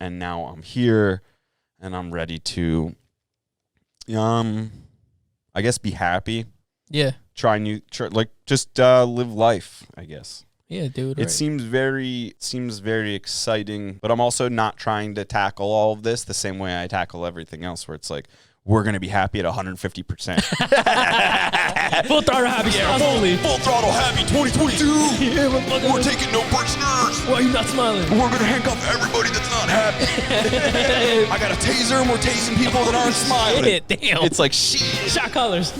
and now I'm here, and I'm ready to, I guess, be happy. Yeah. Just live life, I guess. Yeah, dude. It seems very exciting, but I'm also not trying to tackle all of this the same way I tackle everything else, where it's like, we're going to be happy at 150%. Full throttle happy, fully. Full throttle happy 2022. Yeah, we're taking no prisoners. Why are you not smiling? We're going to handcuff everybody that's not happy. I got a taser and we're tasing people that aren't smiling. Shit, damn. It's like, shit. Shot colors.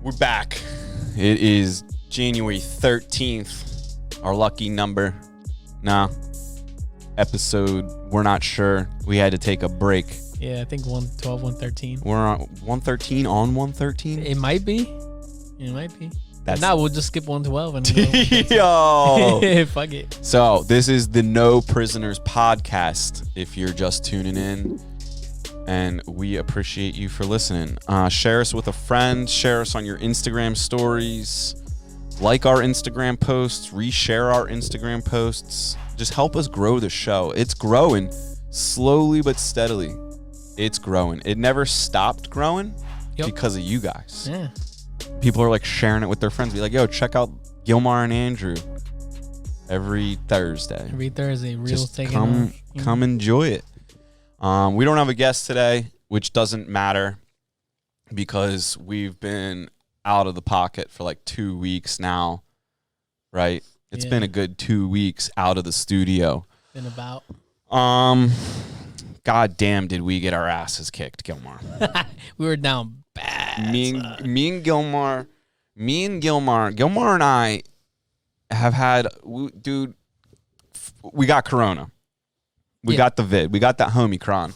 We're back. It is January 13th. Our lucky number. Nah. Episode, we're not sure. We had to take a break. Yeah, I think 112, 113. We're on 113 on 113? It might be. Now we'll just skip 112 and Yo. Fuck it. So this is the No Prisoners podcast, if you're just tuning in. And we appreciate you for listening. Share us with a friend. Share us on your Instagram stories. Like our Instagram posts. Reshare our Instagram posts. Just help us grow the show. It's growing slowly but steadily. It's growing. It never stopped growing because of you guys. Yeah. People are like sharing it with their friends. Be like, yo, check out Gilmar and Andrew every Thursday. Just come enjoy it. We don't have a guest today, which doesn't matter because we've been out of the pocket for like 2 weeks now, right? It's been a good 2 weeks out of the studio. Been about. God damn, did we get our asses kicked, Gilmar? We were down bad. Me and Gilmar and I have had, dude, we got Corona. We got the vid. We got that Homicron.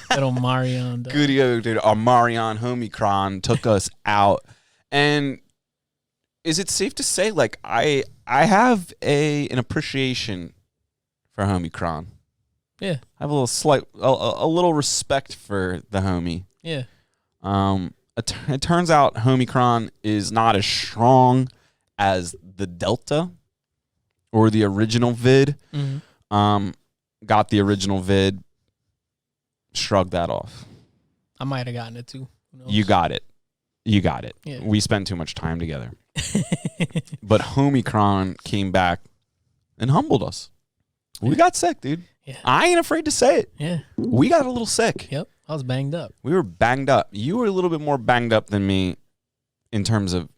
Good old Marion. Good, dude. Our Marion Homicron took us out. And is it safe to say, like, I have an appreciation for Homicron? Yeah. I have a little respect for the homie. Yeah. It turns out Homicron is not as strong as the Delta or the original vid. Mm-hmm. Got the original vid. Shrugged that off. I might have gotten it too. You got it. Yeah. We spent too much time together. But Homicron came back and humbled us. We got sick, dude. Yeah. I ain't afraid to say it. Yeah. We got a little sick. Yep. I was banged up. We were banged up. You were a little bit more banged up than me in terms of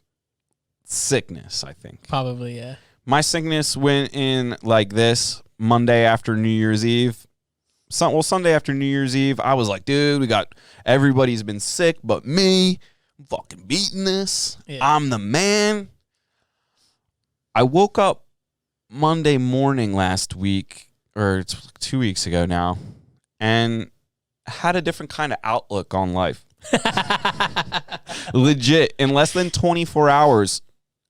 sickness, I think. Probably, yeah. My sickness went in like this Monday after New Year's Eve. Sunday after New Year's Eve, I was like, dude, everybody's been sick but me. I'm fucking beating this. Yeah. I'm the man. I woke up Monday morning last week, or it's 2 weeks ago now, and had a different kind of outlook on life. Legit. In less than 24 hours,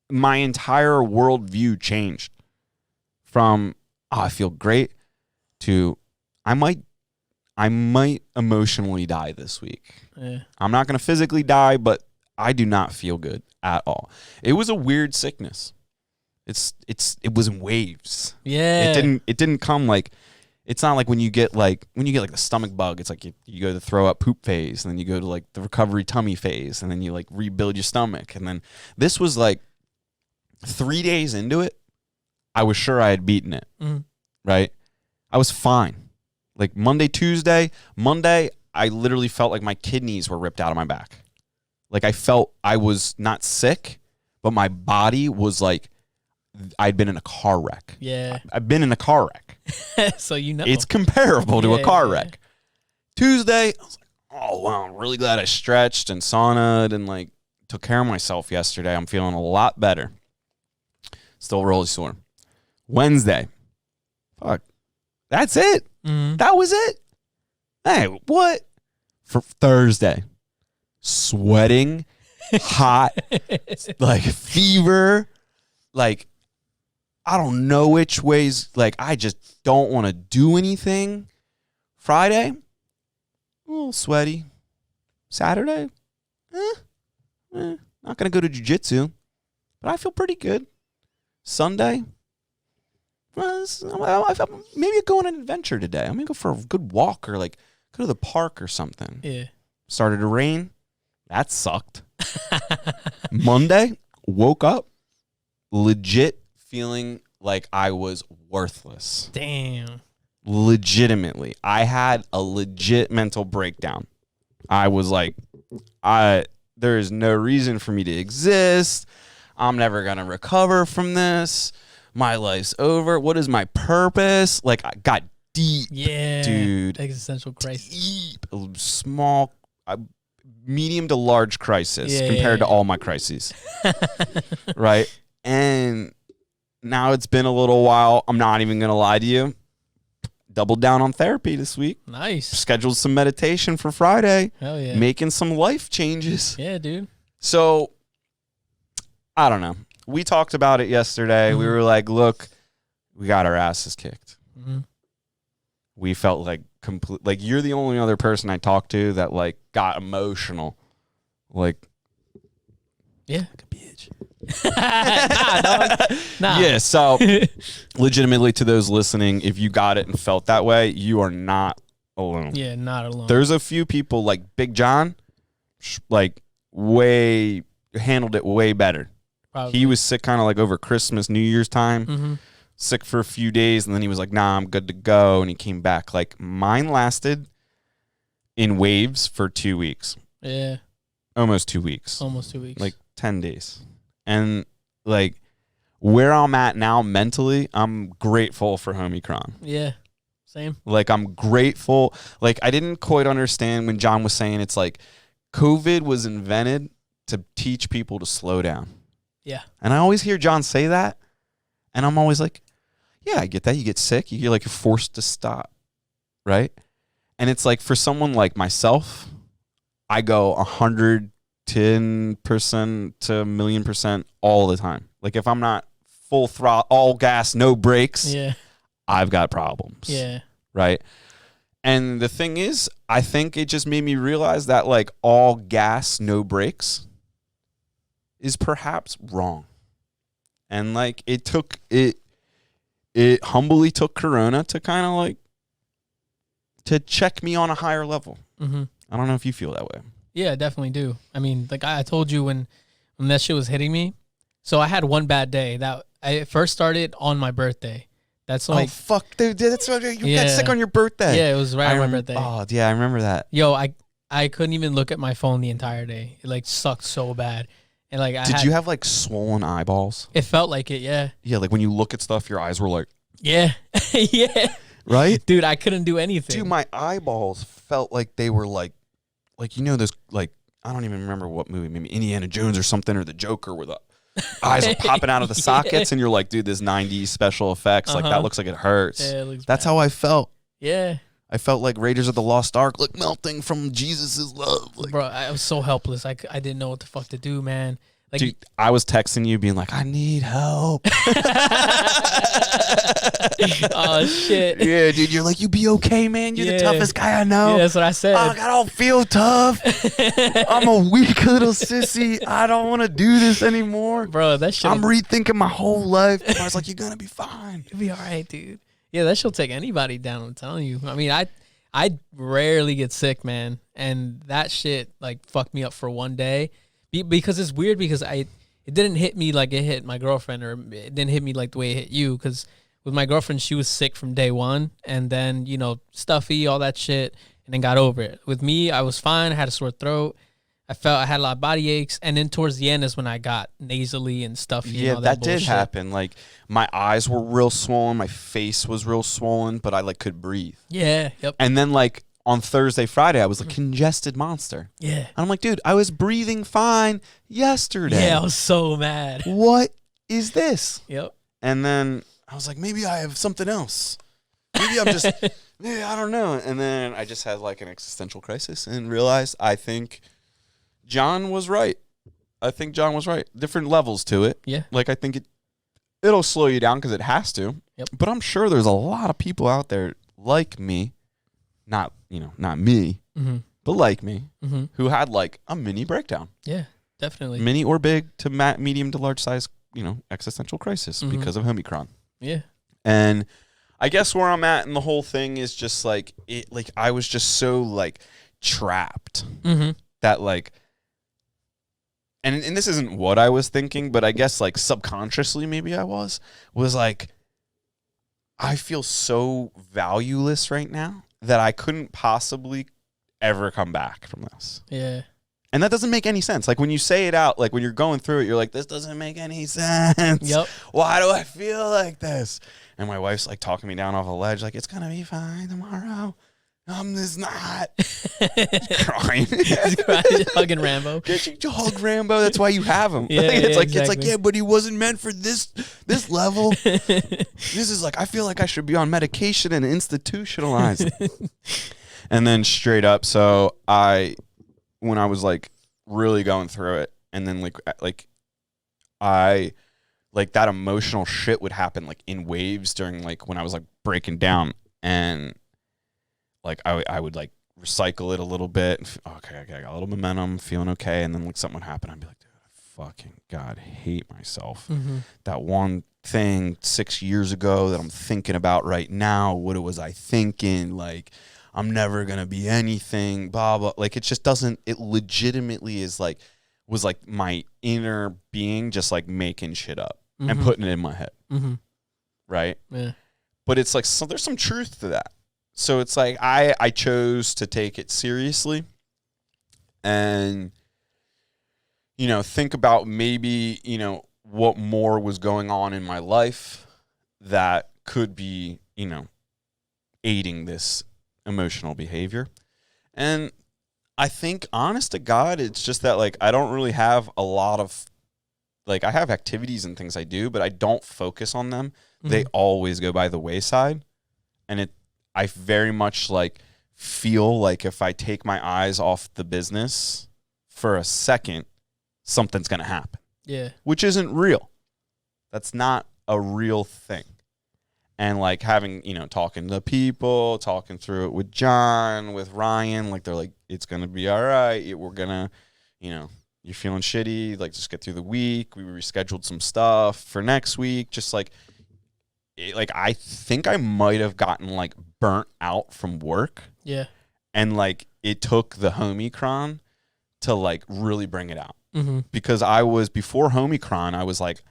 my entire worldview changed from, I feel great, to I might emotionally die this week. Yeah. I'm not going to physically die, but I do not feel good at all. It was a weird sickness. It was in waves. Yeah. It didn't come like, it's not like when you get like the stomach bug, it's like you go to the throw up poop phase, and then you go to like the recovery tummy phase, and then you like rebuild your stomach. And then this was like 3 days into it, I was sure I had beaten it. Mm-hmm. Right? I was fine. Like Monday, I literally felt like my kidneys were ripped out of my back. Like I felt I was not sick, but my body was like, I'd been in a car wreck. Yeah. I've been in a car wreck. So you know. It's comparable to a car wreck. Tuesday, I was like, oh, wow, I'm really glad I stretched and saunaed and like took care of myself yesterday. I'm feeling a lot better. Still really sore. Wednesday, fuck, that's it. Mm-hmm. That was it. Hey, what? For Thursday, sweating, hot, like fever, like I don't know which ways, like I just don't want to do anything. Friday, a little sweaty. Saturday, not going to go to jiu-jitsu, but I feel pretty good. Sunday, maybe go on an adventure today. I'm gonna go for a good walk or like go to the park or something. Yeah. Started to rain. That sucked. Monday, woke up legit feeling like I was worthless. Damn. Legitimately. I had a legit mental breakdown. I was like, there is no reason for me to exist. I'm never going to recover from this. My life's over. What is my purpose? Like, I got deep, dude. Existential crisis. Deep. Small, medium to large crisis compared to all my crises. Right? And now it's been a little while. I'm not even going to lie to you. Doubled down on therapy this week. Nice. Scheduled some meditation for Friday. Hell yeah. Making some life changes. Yeah, dude. So, I don't know. We talked about it yesterday. Mm-hmm. We were like, look, we got our asses kicked. Mm-hmm. We felt like like you're the only other person I talked to that like got emotional. Like, yeah. Like a bitch. Nah, dog. Nah. Yeah, so legitimately to those listening, if you got it and felt that way, you are not alone. Yeah, not alone. There's a few people like Big John, like handled it way better. Probably. He was sick kind of like over Christmas, New Year's time. Mm-hmm. Sick for a few days, and then he was like, nah, I'm good to go, and he came back. Like, mine lasted in waves for 2 weeks. Yeah. Almost 2 weeks. Almost 2 weeks. Like, 10 days. And, like, where I'm at now mentally, I'm grateful for Omicron. Yeah. Same. Like, I'm grateful. Like, I didn't quite understand when John was saying it's like COVID was invented to teach people to slow down. Yeah. And I always hear John say that, and I'm always like, yeah, I get that. You get sick. You're forced to stop, right? And it's like for someone like myself, I go 110% to 1,000,000% all the time. Like if I'm not full throttle, all gas, no brakes, I've got problems. Yeah. Right? And the thing is, I think it just made me realize that like all gas, no brakes is perhaps wrong. And like it humbly took Corona to kind of like to check me on a higher level. Mm-hmm. I don't know if you feel that way. Yeah, I definitely do. I mean, like I told you when that shit was hitting me. So I had one bad day that I first started on my birthday. That's like, oh fuck, dude, that's what you got sick on your birthday. Yeah, it was right on my birthday. Oh yeah, I remember that. Yo, I couldn't even look at my phone the entire day. It like sucked so bad. And like, did you have like swollen eyeballs? It felt like it, yeah. Yeah, like when you look at stuff, your eyes were like, yeah, yeah, right, dude. I couldn't do anything. Dude, my eyeballs felt like they were like you know those like I don't even remember what movie, maybe Indiana Jones or something, or the Joker, where the eyes are popping out of the sockets, and you're like, dude, this '90s special effects, like that looks like it hurts. Yeah, it looks That's bad. How I felt. Yeah. I felt like Raiders of the Lost Ark, like melting from Jesus' love. Like, bro, I was so helpless. I didn't know what the fuck to do, man. Like, dude, I was texting you being like, I need help. Oh, shit. Yeah, dude, you're like, you be okay, man. You're the toughest guy I know. Yeah, that's what I said. Oh, I don't feel tough. I'm a weak little sissy. I don't want to do this anymore. Bro, that shit. I'm rethinking my whole life. I was like, you're going to be fine. You'll be all right, dude. Yeah, that shit'll take anybody down, I'm telling you. I mean, I rarely get sick, man. And that shit, like, fucked me up for one day. Because it's weird because it didn't hit me like it hit my girlfriend, or it didn't hit me like the way it hit you. Because with my girlfriend, she was sick from day one, and then, you know, stuffy, all that shit, and then got over it. With me, I was fine. I had a sore throat. I had a lot of body aches, and then towards the end is when I got nasally and stuffy. Yeah, and all that did happen. Like my eyes were real swollen, my face was real swollen, but I like could breathe. Yeah, yep. And then like on Thursday, Friday, I was a congested monster. Yeah. And I'm like, dude, I was breathing fine yesterday. Yeah, I was so mad. What is this? Yep. And then I was like, maybe I have something else. Maybe I'm just, I don't know. And then I just had like an existential crisis and realized I think John was right. Different levels to it. Yeah. Like I think it'll slow you down because it has to. Yep. But I'm sure there's a lot of people out there like me, not me, mm-hmm. but like me, mm-hmm. who had like a mini breakdown. Yeah, definitely. Mini or big to medium to large size, existential crisis mm-hmm. because of Omicron. Yeah. And I guess where I'm at in the whole thing is just like I was just so like trapped that like, and this isn't what I was thinking, but I guess like subconsciously maybe I was like, I feel so valueless right now that I couldn't possibly ever come back from this. Yeah. And that doesn't make any sense. Like when you say it out, like when you're going through it, you're like, this doesn't make any sense. Yep. Why do I feel like this? And my wife's like talking me down off a ledge, like, it's going to be fine tomorrow. It's not. Crying. He's crying, hugging Rambo. Get you hug Rambo. That's why you have him. Yeah, it's like, exactly. yeah, but he wasn't meant for this level. This is like, I feel like I should be on medication and institutionalized. And then straight up, so when I was like really going through it, and then like that emotional shit would happen like in waves during like when I was like breaking down, and like I would like recycle it a little bit. Okay, I got a little momentum, feeling okay, and then like something would happen. I'd be like, dude, I fucking God hate myself. That one thing 6 years ago that I'm thinking about right now, what was I thinking? Like, I'm never gonna be anything, blah blah. Like it just doesn't. It legitimately was like my inner being just like making shit up and putting it in my head, right? Yeah. But it's like, so there's some truth to that. So it's like I chose to take it seriously, and think about maybe what more was going on in my life that could be aiding this emotional behavior. And I think, honest to God, it's just that like I don't really have a lot of like, I have activities and things I do, but I don't focus on them. They always go by the wayside. And I very much like feel like if I take my eyes off the business for a second, something's going to happen. Yeah. Which isn't real. That's not a real thing. And like having, talking to people, talking through it with John, with Ryan, like they're like, it's going to be all right. We're going to, you're feeling shitty. Like just get through the week. We rescheduled some stuff for next week. Just like, I think I might have gotten like burnt out from work. Yeah. And like it took the Homicron to like really bring it out. Because before Homicron, I was like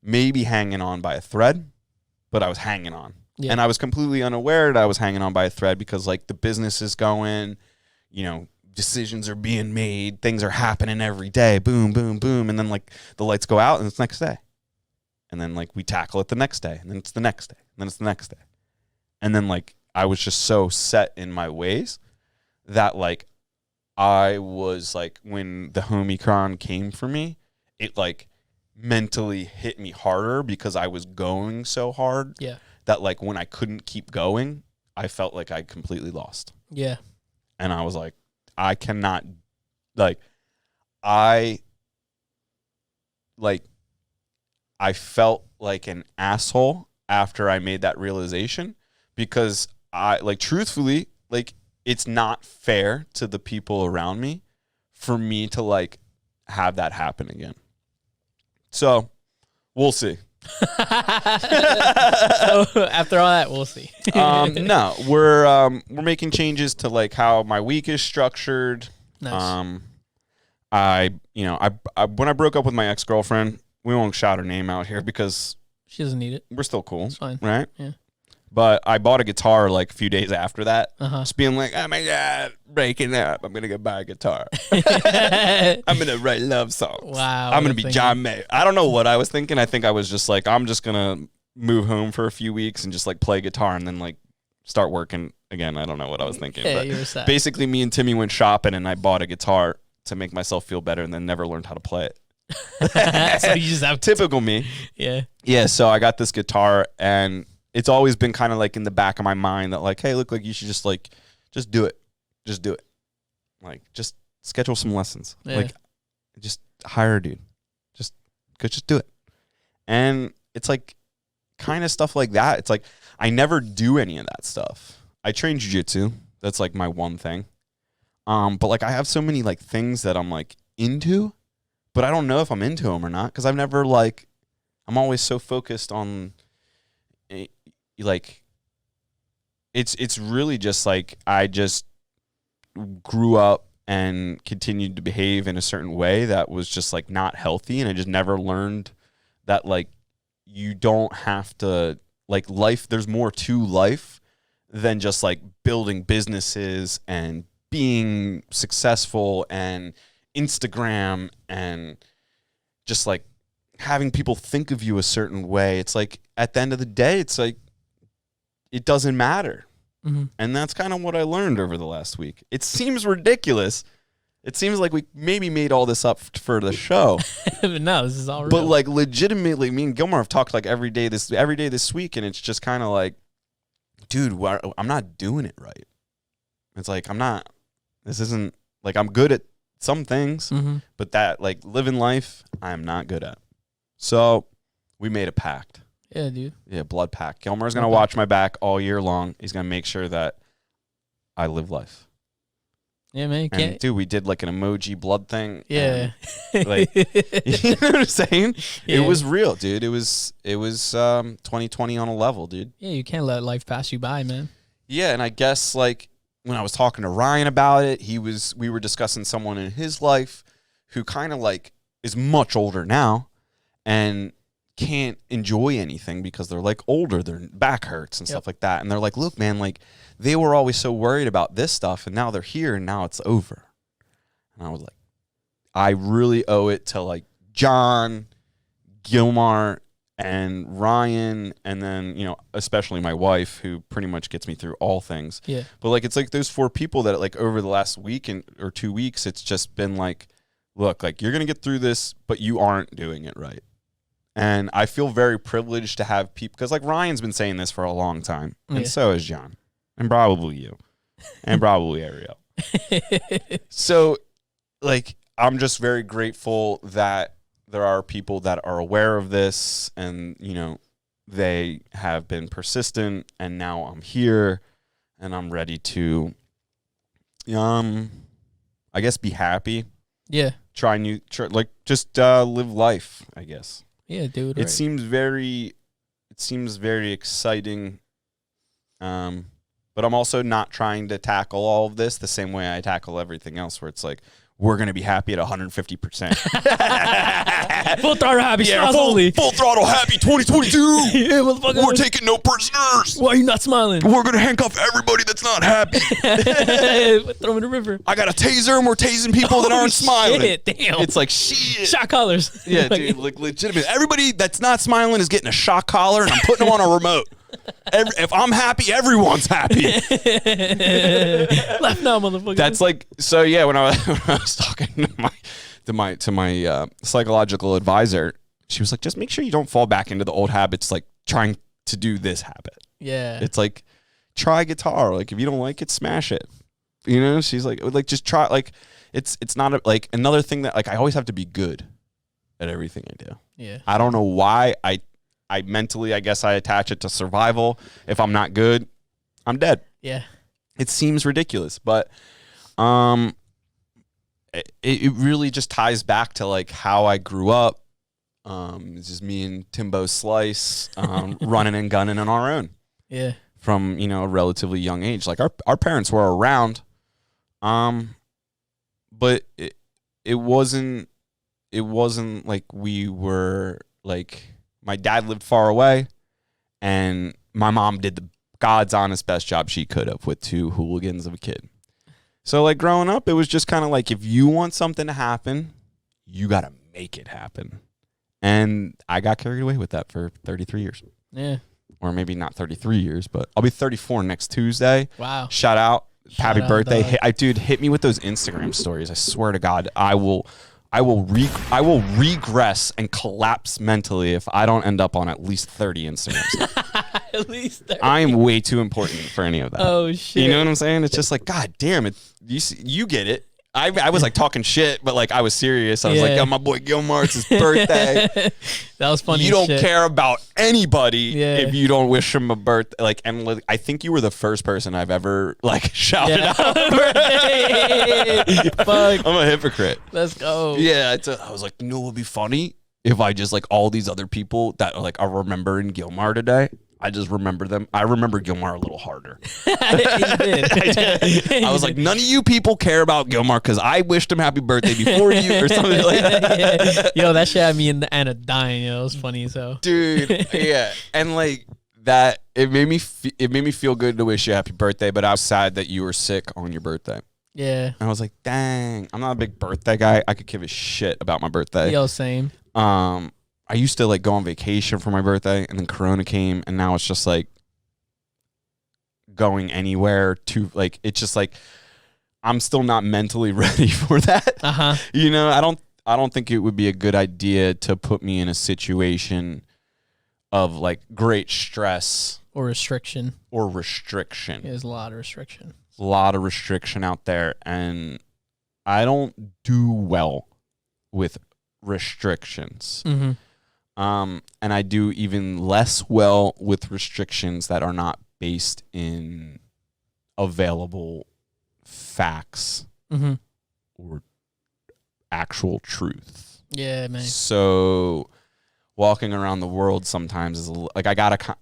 maybe hanging on by a thread, but I was hanging on. Yeah. And I was completely unaware that I was hanging on by a thread because like the business is going, decisions are being made, things are happening every day, boom, boom, boom. And then like the lights go out and it's next day. And then like we tackle it the next day, and then it's the next day, and then it's the next day. And then like I was just so set in my ways that like I was like, when the Homicron came for me, it like mentally hit me harder because I was going so hard. Yeah. That like when I couldn't keep going, I felt like I completely lost. Yeah. And I was like, I cannot, like, I felt like an asshole after I made that realization, because I like, truthfully, like, it's not fair to the people around me for me to like have that happen again. So we'll see. So after all that, we'll see. No, we're making changes to like how my week is structured. Nice. I when I broke up with my ex-girlfriend, we won't shout her name out here because she doesn't need it. We're still cool. It's fine. Right? Yeah. But I bought a guitar like a few days after that. Just being like, oh my God, breaking up. I'm going to go buy a guitar. I'm going to write love songs. Wow. I'm going to be John Mayer. I don't know what I was thinking. I think I was just like, I'm just going to move home for a few weeks and just like play guitar and then like start working again. I don't know what I was thinking. Yeah, but you were sad. basically me and Timmy went shopping and I bought a guitar to make myself feel better and then never learned how to play it. So you just have typical me. Yeah. Yeah. So I got this guitar and it's always been kind of like in the back of my mind that like, hey, look, like you should just do it. Just do it. Like, just schedule some lessons. Yeah. Like, just hire a dude. Just do it. And it's like kind of stuff like that. It's like, I never do any of that stuff. I train jiu-jitsu. That's like my one thing. But like I have so many like things that I'm like into, but I don't know if I'm into them or not. Cause I've never like, I'm always so focused on, like it's really just like I just grew up and continued to behave in a certain way that was just like not healthy, and I just never learned that like you don't have to like life. There's more to life than just like building businesses and being successful and Instagram and just like having people think of you a certain way. It's like at the end of the day, it's like it doesn't matter. Mm-hmm. And that's kind of what I learned over the last week. It seems ridiculous. It seems like we maybe made all this up for the show. No, this is all real. But like legitimately, me and Gilmar have talked like every day this week, and it's just kind of like, dude, I'm not doing it right. It's like this isn't like I'm good at some things, mm-hmm. but that like living life, I'm not good at. So we made a pact. Yeah, dude. Yeah, blood pact. Gilmar's going to watch my back all year long. He's going to make sure that I live life. Yeah, man. And dude, we did like an emoji blood thing. Yeah. Like, you know what I'm saying? Yeah. It was real, dude. It was 2020 on a level, dude. Yeah, you can't let life pass you by, man. Yeah, and I guess like when I was talking to Ryan about it, we were discussing someone in his life who kind of like is much older now and can't enjoy anything because they're like older, their back hurts and stuff like that. And they're like, look, man, like they were always so worried about this stuff and now they're here and now it's over. And I was like, I really owe it to like John, Gilmar, and Ryan, and then, you know, especially my wife, who pretty much gets me through all things. Yeah. But like it's like those 4 people that like over the last week or 2 weeks, it's just been like, look, like you're gonna get through this, but you aren't doing it right. And I feel very privileged to have people, because like Ryan's been saying this for a long time, and so is John, and probably you, and probably Ariel. So, like, I'm just very grateful that there are people that are aware of this, and you know, they have been persistent, and now I'm here, and I'm ready to, I guess, be happy. Yeah. Just live life, I guess. Yeah, dude. It seems very exciting. But I'm also not trying to tackle all of this the same way I tackle everything else, where it's like, we're going to be happy at 150%. Full throttle happy. Yeah, full throttle happy 2022. Yeah, we're taking no prisoners. Why are you not smiling? We're going to handcuff everybody that's not happy. Throw them in the river. I got a taser and we're tasing people that aren't smiling. Shit, damn. It's like, shit. Shot collars. Yeah, dude, like legitimate. Everybody that's not smiling is getting a shock collar and I'm putting them on a remote. If I'm happy, everyone's happy. Laugh now, motherfucker. That's like, so yeah, when I was talking to my psychological advisor, she was like, just make sure you don't fall back into the old habits, like trying to do this habit. Yeah. It's like, try guitar. Like, if you don't like it, smash it. You know, she's like just try, like, it's not like another thing that like I always have to be good at everything I do. Yeah. I don't know why I mentally, I guess I attach it to survival. If I'm not good, I'm dead. Yeah. It seems ridiculous, but it really just ties back to like how I grew up. It's just me and Timbo Slice running and gunning on our own. Yeah. From, you know, a relatively young age. Like our parents were around, but it wasn't like we were like, my dad lived far away, and my mom did the God's honest best job she could have with 2 hooligans of a kid. So, like, growing up, it was just kind of like, if you want something to happen, you got to make it happen. And I got carried away with that for 33 years. Yeah. Or maybe not 33 years, but I'll be 34 next Tuesday. Wow. Shout out. Happy birthday. Dude, hit me with those Instagram stories. I swear to God, I will regress and collapse mentally if I don't end up on at least 30 Instagrams. At least 30. I am way too important for any of that. Oh, shit. You know what I'm saying? It's just like, God damn it. You get it. I was like talking shit, but like I was serious. I was like, oh, my boy Gilmar, it's his birthday. That was funny. You don't care about anybody if you don't wish him a birthday. Like, and I think you were the first person I've ever like shouted out. Fuck. I'm a hypocrite. Let's go. Yeah, I was like, you know what would be funny? If I just like all these other people that are like are remembering Gilmar today, I just remember them. I remember Gilmar a little harder. He did. I was like, none of you people care about Gilmar because I wished him happy birthday before you or something like that. Yo, that shit had me and Anna dying. Yo, it was funny as hell. Dude, yeah. And like that, it made me feel good to wish you happy birthday, but I was sad that you were sick on your birthday. Yeah. And I was like, dang, I'm not a big birthday guy. I could give a shit about my birthday. Yo, same. I used to like go on vacation for my birthday, and then Corona came, and now it's just like going anywhere to like, it's just like I'm still not mentally ready for that. You know, I don't think it would be a good idea to put me in a situation of like great stress or restriction. There's a lot of restriction. A lot of restriction out there, and I don't do well with restrictions. Mm-hmm. And I do even less well with restrictions that are not based in available facts or actual truth. Yeah, man. So walking around the world sometimes is like,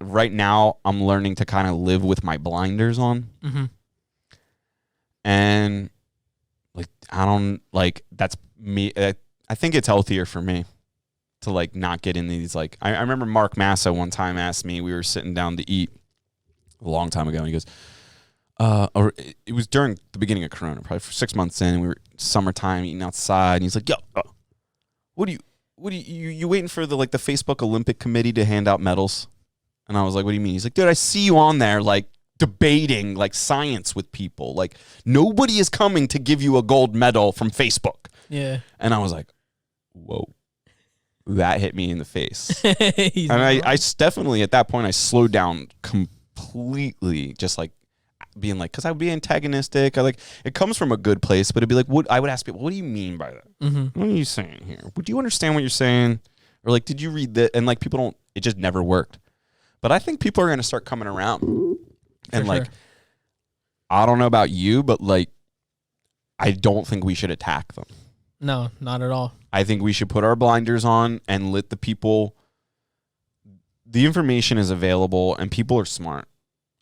right now I'm learning to kind of live with my blinders on. Mm-hmm. And like, I don't like, that's me. I think it's healthier for me to like not get in these, like, I remember Mark Massa one time asked me, we were sitting down to eat a long time ago, and he goes, or it was during the beginning of Corona, probably for 6 months in, we were summertime eating outside, and he's like, yo, what are you waiting for the Facebook Olympic Committee to hand out medals? And I was like, what do you mean? He's like, dude, I see you on there like debating like science with people. Like, nobody is coming to give you a gold medal from Facebook. Yeah. And I was like, whoa. That hit me in the face. And I definitely, at that point, I slowed down completely, just like being like, because I would be antagonistic. It comes from a good place, but it'd be like, I would ask people, what do you mean by that? Mm-hmm. What are you saying here? Would you understand what you're saying? Or like, did you read that? And like, people don't, it just never worked. But I think people are going to start coming around. And like, I don't know about you, but like, I don't think we should attack them. No, not at all. I think we should put our blinders on and let the people, the information is available and people are smart.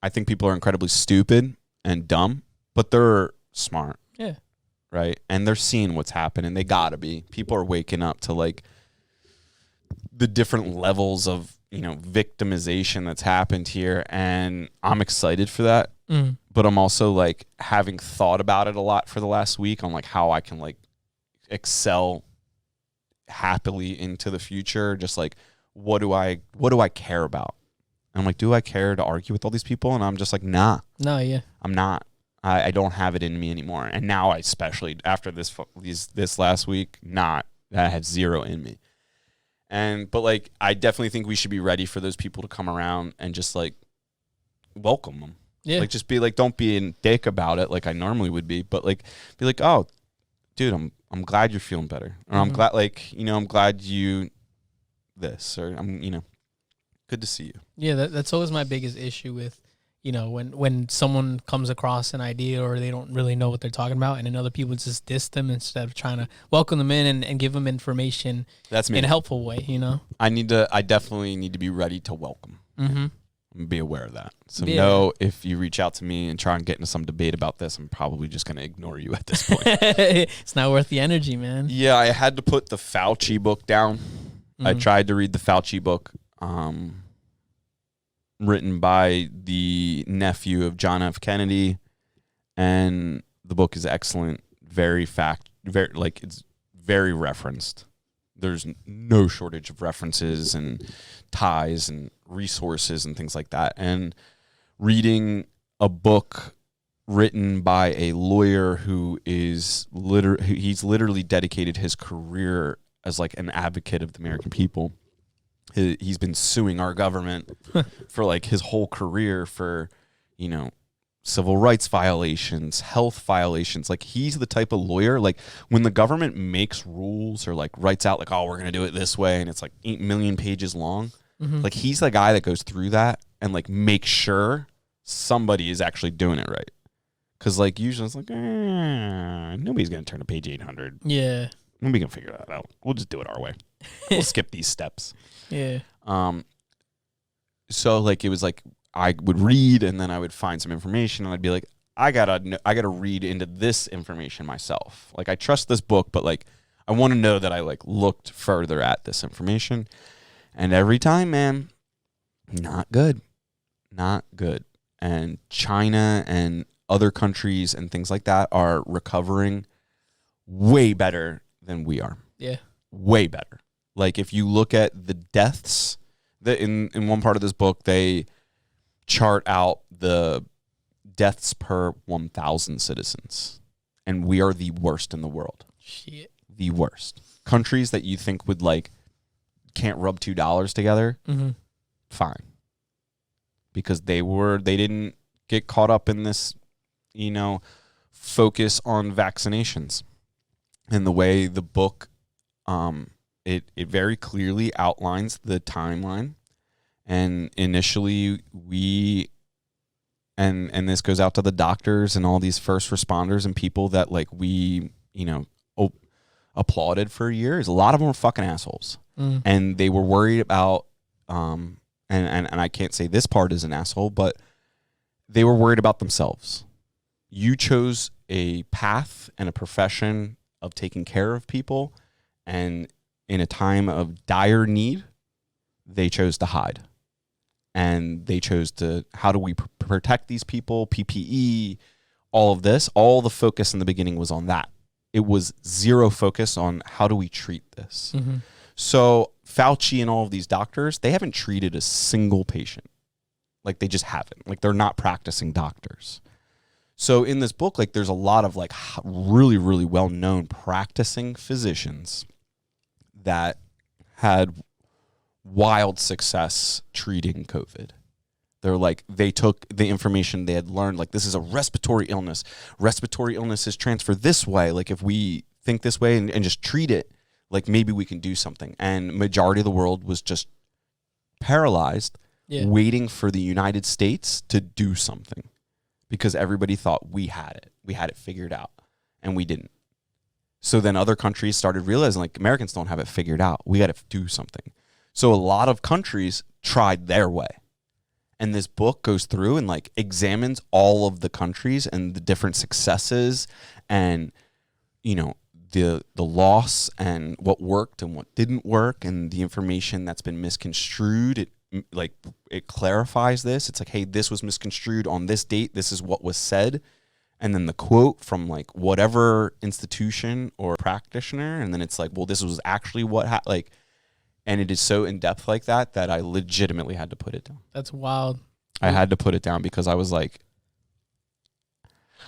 I think people are incredibly stupid and dumb, but they're smart. Yeah. Right? And they're seeing what's happening. They gotta be. People are waking up to like the different levels of, victimization that's happened here. And I'm excited for that. Mm. But I'm also like having thought about it a lot for the last week on like how I can like excel happily into the future. Just like, what do I care about? And I'm like, do I care to argue with all these people? And I'm just like, nah. No, yeah. I'm not. I don't have it in me anymore. And now I, especially after this last week, I have zero in me. But like, I definitely think we should be ready for those people to come around and just like welcome them. Yeah. Like, just be like, don't be a dick about it like I normally would be, but like, be like, oh, dude, I'm glad you're feeling better. Or I'm glad, like, I'm glad you this, or I'm, good to see you. Yeah, that's always my biggest issue with, when someone comes across an idea or they don't really know what they're talking about, and then other people just diss them instead of trying to welcome them in and give them information. That's me. In a helpful way, I definitely need to be ready to welcome. Mm-hmm. And be aware of that. So yeah. If you reach out to me and try and get into some debate about this, I'm probably just going to ignore you at this point. It's not worth the energy, man. Yeah, I had to put the Fauci book down. I tried to read the Fauci book, written by the nephew of John F. Kennedy, and the book is excellent. It's very referenced. There's no shortage of references and ties and resources and things like that. And reading a book written by a lawyer who is he's literally dedicated his career as like an advocate of the American people. He's been suing our government for like his whole career for, civil rights violations, health violations. Like, he's the type of lawyer, like, when the government makes rules or like writes out like, oh, we're going to do it this way, and it's like 8 million pages long. Mm-hmm. Like, he's the guy that goes through that and like make sure somebody is actually doing it right. Cause like usually it's like, nobody's going to turn to page 800. Yeah. We can figure that out. We'll just do it our way. We'll skip these steps. Yeah. So like it was like I would read and then I would find some information and I'd be like, I gotta read into this information myself. Like I trust this book, but like I want to know that I like looked further at this information. And every time, man, not good. Not good. And China and other countries and things like that are recovering way better than we are. Yeah. Way better. Like if you look at the deaths, in one part of this book, they chart out the deaths per 1,000 citizens. And we are the worst in the world. Shit. The worst. Countries that you think would like can't rub $2 together, fine. Because they didn't get caught up in this, focus on vaccinations. And the way the book, it very clearly outlines the timeline. And initially and this goes out to the doctors and all these first responders and people that like we, applauded for years. A lot of them were fucking assholes. And they were worried about, and I can't say this part is an asshole, but they were worried about themselves. You chose a path and a profession of taking care of people, and in a time of dire need, they chose to hide. And they chose to, how do we protect these people, PPE, all of this. All the focus in the beginning was on that. It was zero focus on how do we treat this. So Fauci and all of these doctors, they haven't treated a single patient. Like they just haven't. Like they're not practicing doctors. So in this book, like there's a lot of like really, really well-known practicing physicians that had wild success treating COVID. They're like, they took the information they had learned, like this is a respiratory illness. Respiratory illnesses transfer this way. Like if we think this way and just treat it, like maybe we can do something. And majority of the world was just paralyzed, waiting for the United States to do something because everybody thought we had it. We had it figured out, and we didn't. So then other countries started realizing, like, Americans don't have it figured out. We got to do something. So a lot of countries tried their way. And this book goes through and, like, examines all of the countries and the different successes and, the loss and what worked and what didn't work and the information that's been misconstrued. It clarifies this. It's like, hey, this was misconstrued on this date. This is what was said. And then the quote from like whatever institution or practitioner. And then it's like, well, this was actually what and it is so in depth like that I legitimately had to put it down. That's wild. I had to put it down because I was like,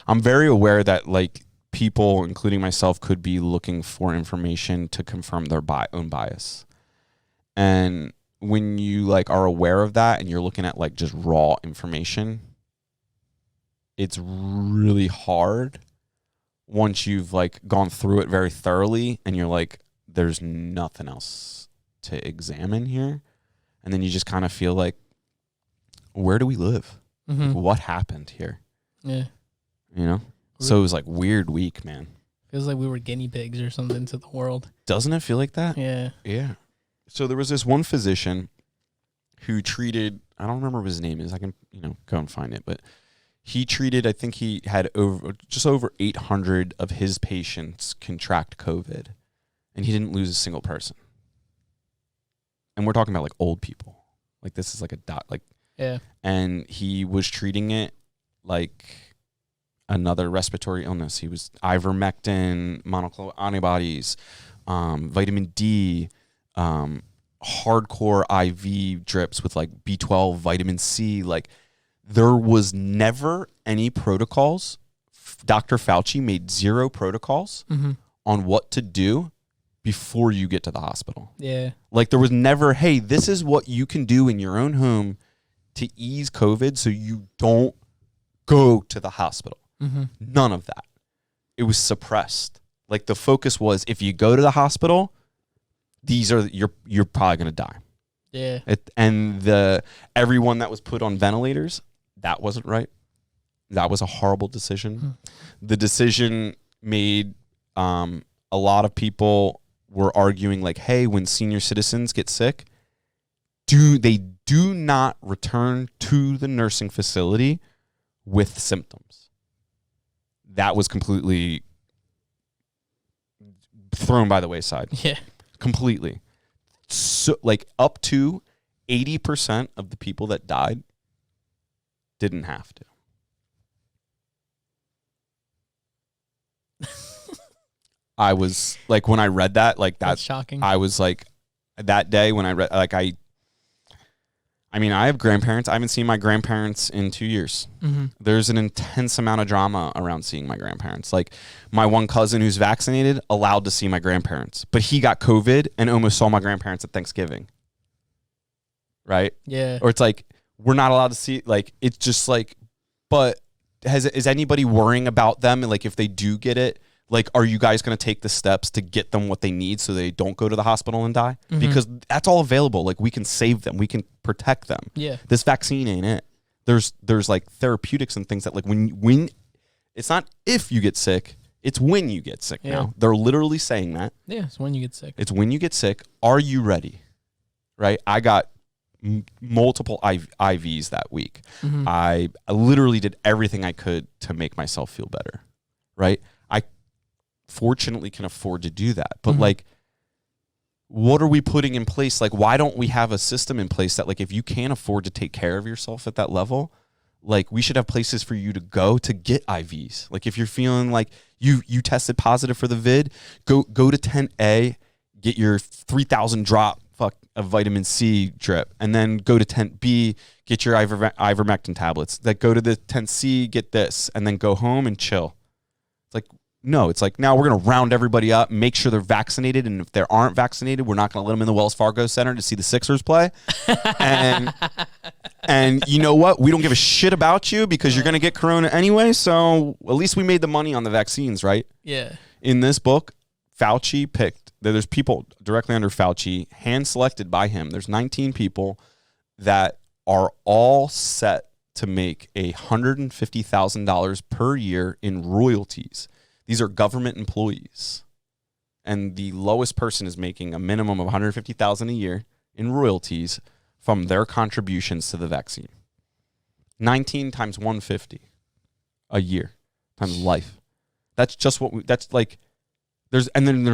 I'm very aware that like people, including myself, could be looking for information to confirm their own bias. And when you like are aware of that and you're looking at like just raw information, it's really hard once you've like gone through it very thoroughly and you're like, there's nothing else to examine here. And then you just kind of feel like, where do we live? Like, what happened here? Yeah. So it was like weird week, man. Feels like we were guinea pigs or something to the world. Doesn't it feel like that? Yeah. Yeah. So there was this one physician who treated, I don't remember what his name is. I can, go and find it, but he treated, I think he had just over 800 of his patients contract COVID, and he didn't lose a single person. And we're talking about like old people. Like this is like yeah. And he was treating it like another respiratory illness. He was ivermectin, monoclonal antibodies, vitamin D, hardcore IV drips with like B12, vitamin C. Like there was never any protocols. Dr. Fauci made zero protocols on what to do before you get to the hospital. Yeah. Like there was never, hey, this is what you can do in your own home to ease COVID so you don't go to the hospital. None of that. It was suppressed. Like the focus was, if you go to the hospital, you're probably gonna die. Yeah. And everyone that was put on ventilators, that wasn't right. That was a horrible decision. The decision made a lot of people were arguing like, hey, when senior citizens get sick, do not return to the nursing facility with symptoms. That was completely thrown by the wayside. Yeah. Completely. So like up to 80% of the people that died didn't have to. I was like, when I read that, like That's shocking. I was like, that day when I read, like I mean, I have grandparents. I haven't seen my grandparents in 2 years. Mm-hmm. There's an intense amount of drama around seeing my grandparents. Like my one cousin who's vaccinated, allowed to see my grandparents, but he got COVID and almost saw my grandparents at Thanksgiving. Right? Yeah. Or it's like, we're not allowed to see, like, it's just like, but is anybody worrying about them? And like, if they do get it, like, are you guys going to take the steps to get them what they need so they don't go to the hospital and die? Mm-hmm. Because that's all available. Like, we can save them. We can protect them. Yeah. This vaccine ain't it. There's like therapeutics and things that like when it's not if you get sick, it's when you get sick now. They're literally saying that. Yeah, it's when you get sick. It's when you get sick. Are you ready? Right? I got multiple IVs that week. Mm-hmm. I literally did everything I could to make myself feel better. Right? I fortunately can afford to do that. But like, what are we putting in place? Like, why don't we have a system in place that like, if you can't afford to take care of yourself at that level, like we should have places for you to go to get IVs. Like if you're feeling like you tested positive for the vid, go to tent A, get your 3,000 drop of vitamin C drip, and then go to tent B, get your ivermectin tablets. That go to the tent C, get this, and then go home and chill. It's like, no, it's like, now we're going to round everybody up, make sure they're vaccinated, and if they aren't vaccinated, we're not going to let them in the Wells Fargo Center to see the Sixers play. And you know what? We don't give a shit about you because you're going to get corona anyway, so at least we made the money on the vaccines, right? Yeah. In this book, Fauci picked, there's people directly under Fauci, hand-selected by him. There's 19 people that are all set to make $150,000 per year in royalties. These are government employees. And the lowest person is making a minimum of $150,000 a year in royalties from their contributions to the vaccine. 19 times 150 a year times life. That's just what that's like, there's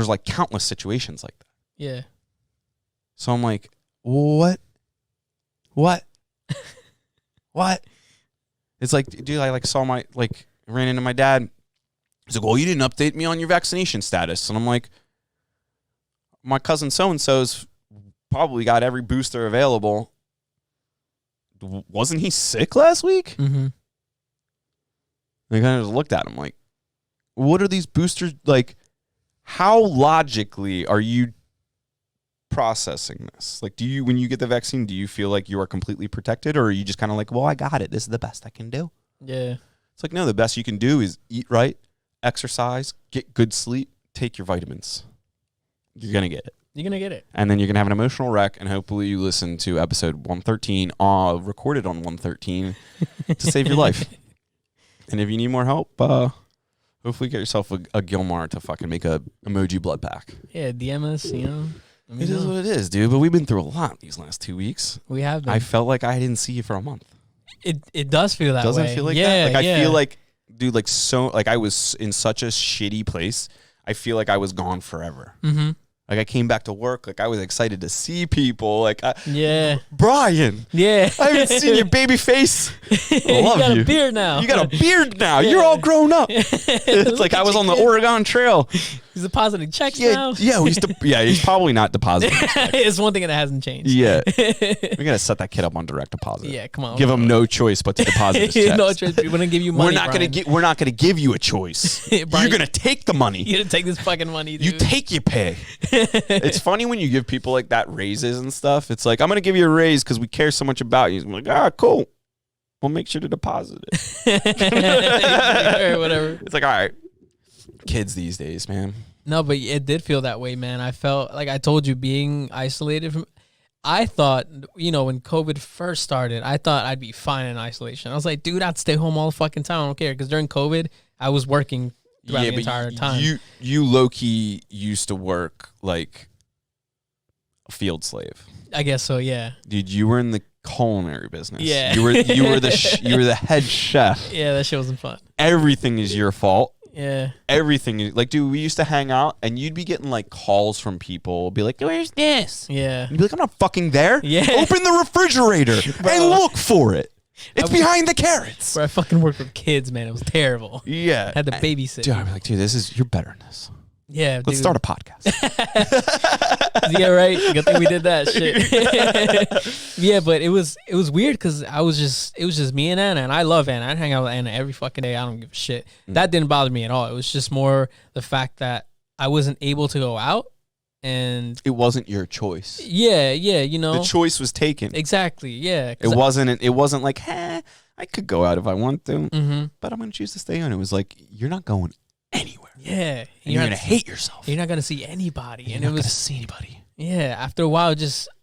like countless situations like that. Yeah. So I'm like, what? What? It's like, dude, I like saw ran into my dad. He's like, well, you didn't update me on your vaccination status. And I'm like, my cousin so-and-so's probably got every booster available. Wasn't he sick last week? Mm-hmm. I kind of just looked at him like, what are these boosters? Like, how logically are you processing this? Like, when you get the vaccine, do you feel like you are completely protected, or are you just kind of like, well, I got it. This is the best I can do. Yeah. It's like, no, the best you can do is eat right, exercise, get good sleep, take your vitamins. You're going to get it. You're going to get it. And then you're going to have an emotional wreck, and hopefully you listen to episode 113, recorded on 113, to save your life. And if you need more help, hopefully get yourself a Gilmar to fucking make a emoji blood pack. Yeah, DM us, you know. It is what it is, dude. But we've been through a lot these last 2 weeks. We have been. I felt like I didn't see you for a month. It does feel that Doesn't way. it feel like yeah, that? Like, yeah. I feel like, dude, like, so, like, I was in such a shitty place. I feel like I was gone forever. Mm-hmm. Like, I came back to work. Like, I was excited to see people. Like, yeah. Brian. Yeah. I haven't seen your baby face. I love you. You got a beard now. You got a beard now. Yeah. You're all grown up. It's like I was on the Oregon Trail. He's depositing checks now. Yeah, he's probably not depositing. It's one thing that hasn't changed. Yeah. We got to set that kid up on direct deposit. Yeah, come on. Give him no choice but to deposit his checks. No choice. We're going to give you money, We're not going to give you a choice. Brian, you're going to take the money. You're going to take this fucking money, dude. You take your pay. It's funny when you give people like that raises and stuff. It's like, I'm going to give you a raise because we care so much about you. I'm like, cool. We'll make sure to deposit it. Or whatever. It's like, all right. Kids these days, man. No, but it did feel that way, man. I felt like I told you, being isolated from. I thought, when COVID first started, I thought I'd be fine in isolation. I was like, dude, I'd stay home all the fucking time. I don't care, because during COVID, I was working throughout the entire time. You low key used to work like a field slave. I guess so. Yeah. Dude, you were in the culinary business. Yeah. You were the head chef. Yeah, that shit wasn't fun. Everything is your fault. Yeah. Everything is like, dude, we used to hang out and you'd be getting like calls from people, be like, where's this? Yeah. You'd be like, I'm not fucking there. Yeah. Open the refrigerator and look for it. It's behind the carrots. Where I fucking worked with kids, man. It was terrible. Yeah. Had to babysit. Dude, I'd be like, dude, you're better than this. Yeah, Let's start a podcast. Yeah, right. Good thing we did that shit. Yeah, but it was weird because it was just me and Anna, and I love Anna. I'd hang out with Anna every fucking day. I don't give a shit. That didn't bother me at all. It was just more the fact that I wasn't able to go out, and it wasn't your choice. Yeah, you know, the choice was taken. Exactly. Yeah, it wasn't like, I could go out if I want to, but I'm gonna choose to stay on. It was like, you're not going anywhere. Yeah, and you're gonna hate yourself. You're not gonna see anybody. You're not gonna see anybody. Yeah, after a while,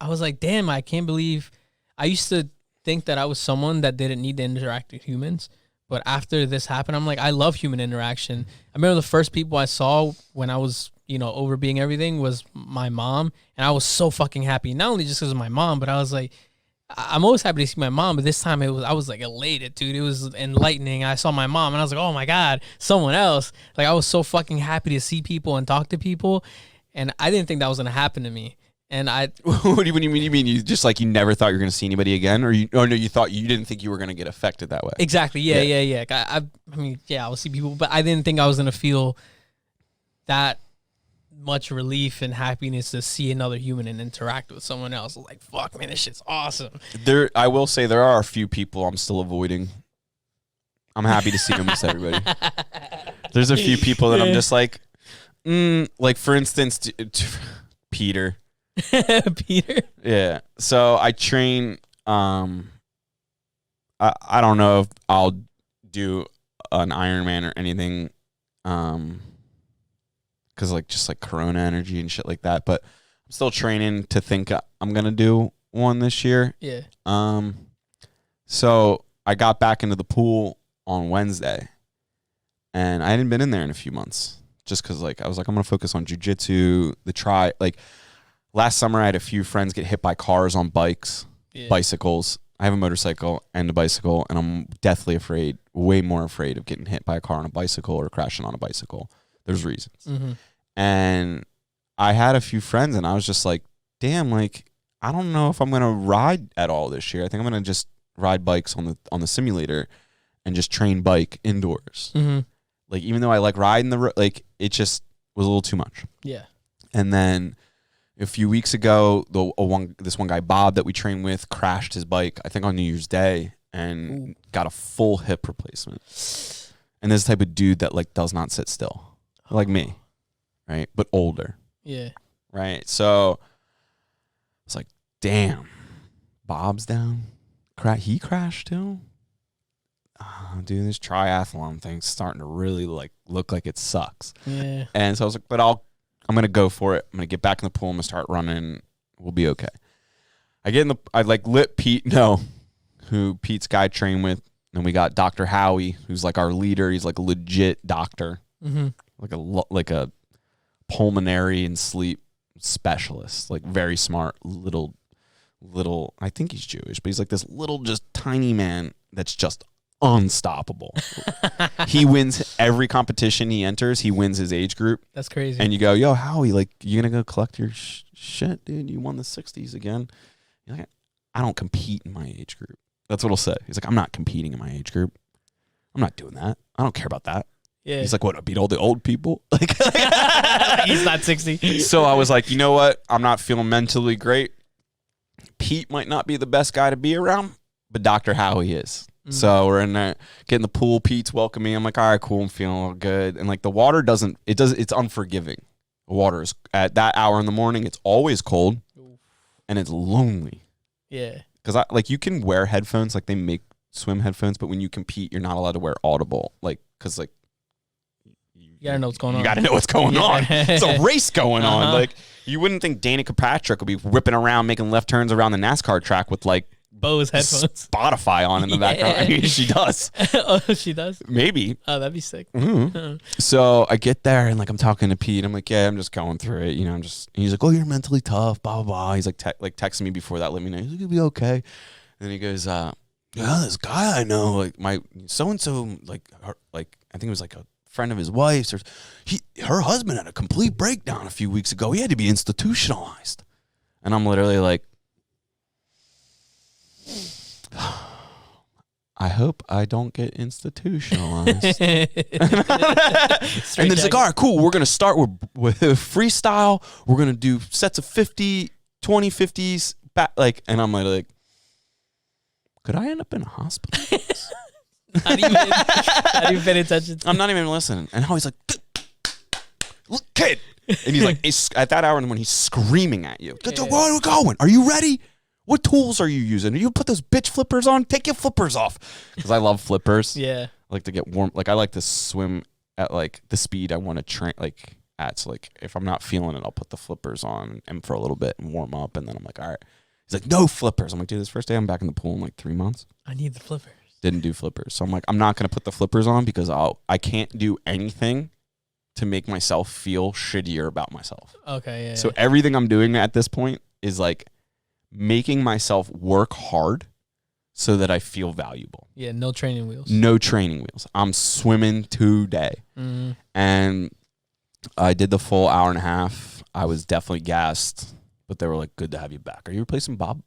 I was like, damn, I can't believe. I used to think that I was someone that didn't need to interact with humans, but after this happened, I'm like, I love human interaction. I remember the first people I saw when I was, over being everything was my mom, and I was so fucking happy. Not only just because of my mom, but I was like, I'm always happy to see my mom, but this time I was like elated, dude. It was enlightening. I saw my mom and I was like, oh my God, someone else. Like, I was so fucking happy to see people and talk to people. And I didn't think that was going to happen to me. And what do you mean? You just like, you never thought you were going to see anybody again? Or no, you thought you didn't think you were going to get affected that way? Exactly. Yeah. I mean, yeah, I'll see people, but I didn't think I was going to feel that much relief and happiness to see another human and interact with someone else. Like, fuck, man, this shit's awesome. I will say there are a few people I'm still avoiding. I'm happy to see almost everybody. There's a few people that I'm just like, like for instance, Peter. Peter? Yeah. So I train, I don't know if I'll do an Ironman or anything, because just like Corona energy and shit like that. But I'm still training to think I'm going to do one this year. Yeah. So I got back into the pool on Wednesday, and I hadn't been in there in a few months just because I was like, I'm going to focus on jiu-jitsu, last summer I had a few friends get hit by cars on bicycles. I have a motorcycle and a bicycle, and I'm deathly afraid, way more afraid of getting hit by a car on a bicycle or crashing on a bicycle. There's reasons. Mm-hmm. And I had a few friends, and I was just like, damn, I don't know if I'm going to ride at all this year. I think I'm going to just ride bikes on the simulator and just train bike indoors. Mm-hmm. Even though I like riding it just was a little too much. Yeah. And then a few weeks ago, this one guy, Bob, that we train with, crashed his bike, I think on New Year's Day, and got a full hip replacement. And this type of dude that does not sit still. Like me, right? But older. Yeah. Right? So it's like, damn, Bob's down. He crashed too? Dude, this triathlon thing's starting to really look like it sucks. Yeah. And so I was like, but I'm going to go for it. I'm going to get back in the pool. I'm going to start running. We'll be okay. I let Pete know who Pete's guy trained with. And we got Dr. Howie, who's our leader. He's a legit doctor. Mm-hmm. Like a pulmonary and sleep specialist, very smart little. I think he's Jewish, but he's this little, just tiny man that's just unstoppable. He wins every competition he enters. He wins his age group. That's crazy. And you go, yo, Howie, you gonna go collect your shit, dude? You won the 60s again. You're like, I don't compete in my age group. That's what he'll say. He's like, I'm not competing in my age group. I'm not doing that. I don't care about that. Yeah. He's like, what, I beat all the old people? He's not 60. So I was like, you know what? I'm not feeling mentally great. Pete might not be the best guy to be around, but Dr. Howie is. Mm-hmm. So we're in there, getting the pool. Pete's welcoming me. I'm like, all right, cool. I'm feeling all good. And the water it's unforgiving. The water is, at that hour in the morning, it's always cold. Oof. And it's lonely. Yeah. Because you can wear headphones, they make swim headphones, but when you compete, you're not allowed to wear audible. Because you gotta know what's going on. You gotta know what's going on. It's a race going on. You wouldn't think Danica Patrick would be whipping around, making left turns around the NASCAR track with Bose headphones. Spotify on in the background. She does. Oh, she does? Maybe. Oh, that'd be sick. Mm-hmm. So I get there and like I'm talking to Pete. I'm like, yeah, I'm just going through it. You know, he's like, oh, you're mentally tough, blah, blah, blah. He's like, texting me before that, let me know. He's like, you'll be okay. And then he goes, yeah, this guy I know, like my so-and-so, like I think it was like a friend of his wife's, or her husband had a complete breakdown a few weeks ago. He had to be institutionalized. And I'm literally like, I hope I don't get institutionalized. And then it's like, all right, cool. We're going to start with freestyle. We're going to do sets of 50, 20, 50s. And I'm like, could I end up in a hospital? Not even paying attention. I'm not even listening. And he's like, look, kid. And he's like, at that hour when he's screaming at you, where are we going? Are you ready? What tools are you using? You put those bitch flippers on? Take your flippers off. Because I love flippers. Yeah. I like to get warm. Like I like to swim at like the speed I want to train at. So like if I'm not feeling it, I'll put the flippers on and for a little bit and warm up. And then I'm like, all right. He's like, no flippers. I'm like, dude, this first day I'm back in the pool in like 3 months. I need the flippers. Didn't do flippers. So I'm like, I'm not going to put the flippers on because I can't do anything to make myself feel shittier about myself. Okay, yeah. So everything I'm doing at this point is like making myself work hard so that I feel valuable. Yeah, no training wheels. No training wheels. I'm swimming today. Mm-hmm. And I did the full hour and a half. I was definitely gassed, but they were like, good to have you back. Are you replacing Bob?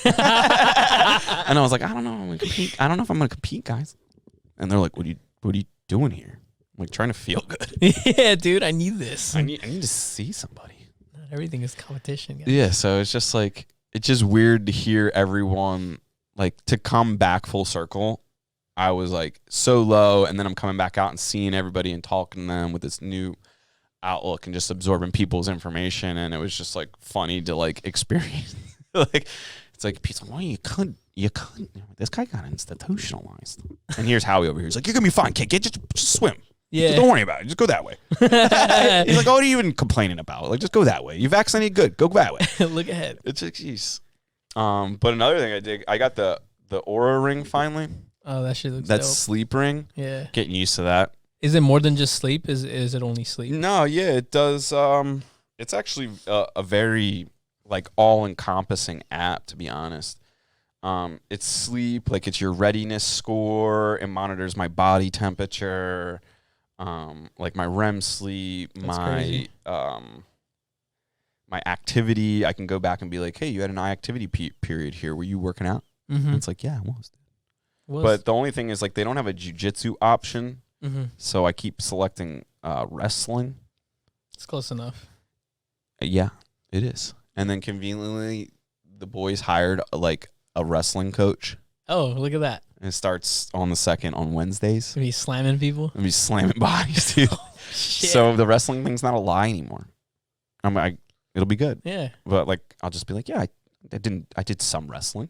And I was like, I don't know. I'm gonna compete. I don't know if I'm gonna compete, guys. And they're like, what are you doing here? I'm like, trying to feel good. Yeah, dude, I need this. I need to see somebody. Not everything is competition, guys. Yeah, so it's just like, it's just weird to hear everyone, like, to come back full circle. I was like so low, and then I'm coming back out and seeing everybody and talking to them with this new outlook and just absorbing people's information, and it was just like funny to like experience. Like, it's like, Pete's like, well, you couldn't. This guy got institutionalized. And here's Howie over here. He's like, you're gonna be fine, kid. Just swim. Yeah. Just don't worry about it. Just go that way. He's like, oh, what are you even complaining about? Like, just go that way. You vaccinated, good. Go that way. Look ahead. It's like, jeez. But another thing I did, I got the Aura ring finally. Oh, that shit looks That dope. sleep ring. Yeah. Getting used to that. Is it more than just sleep? Is it only sleep? No, yeah, it does. It's actually a very like all-encompassing app, to be honest. It's sleep, like it's your readiness score. It monitors my body temperature, like my REM sleep, my activity. I can go back and be like, hey, you had an activity period here. Were you working out? Mm-hmm. And it's like, yeah, I was. But the only thing is, like, they don't have a jiu-jitsu option, so I keep selecting wrestling. It's close enough. Yeah, it is. And then conveniently, the boys hired like a wrestling coach. Oh, look at that. And it starts on the 2nd on Wednesdays. Gonna be slamming people? And be slamming bodies, dude. Oh, shit. So the wrestling thing's not a lie anymore. It'll be good. Yeah. But like, I'll just be like, yeah, I did some wrestling,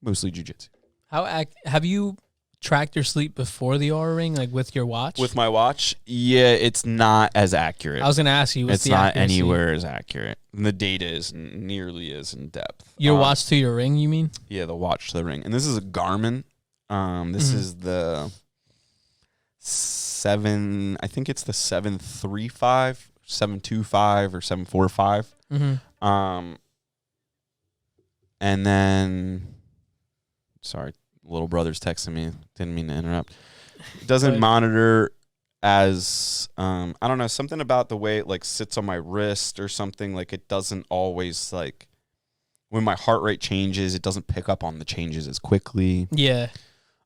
mostly jiu-jitsu. Have you tracked your sleep before the Aura ring, like with your watch? With my watch, yeah, it's not as accurate. I was gonna ask you, what's it's the not accuracy? Anywhere as accurate. And the data is nearly as in depth. Your watch to your ring, you mean? Yeah, the watch to the ring. And this is a Garmin. This is the 7, I think it's the 735, 725 or 745. And then, sorry, little brother's texting me. Didn't mean to interrupt. It doesn't monitor as, I don't know, something about the way it like sits on my wrist or something. Like it doesn't always like, when my heart rate changes, it doesn't pick up on the changes as quickly. Yeah.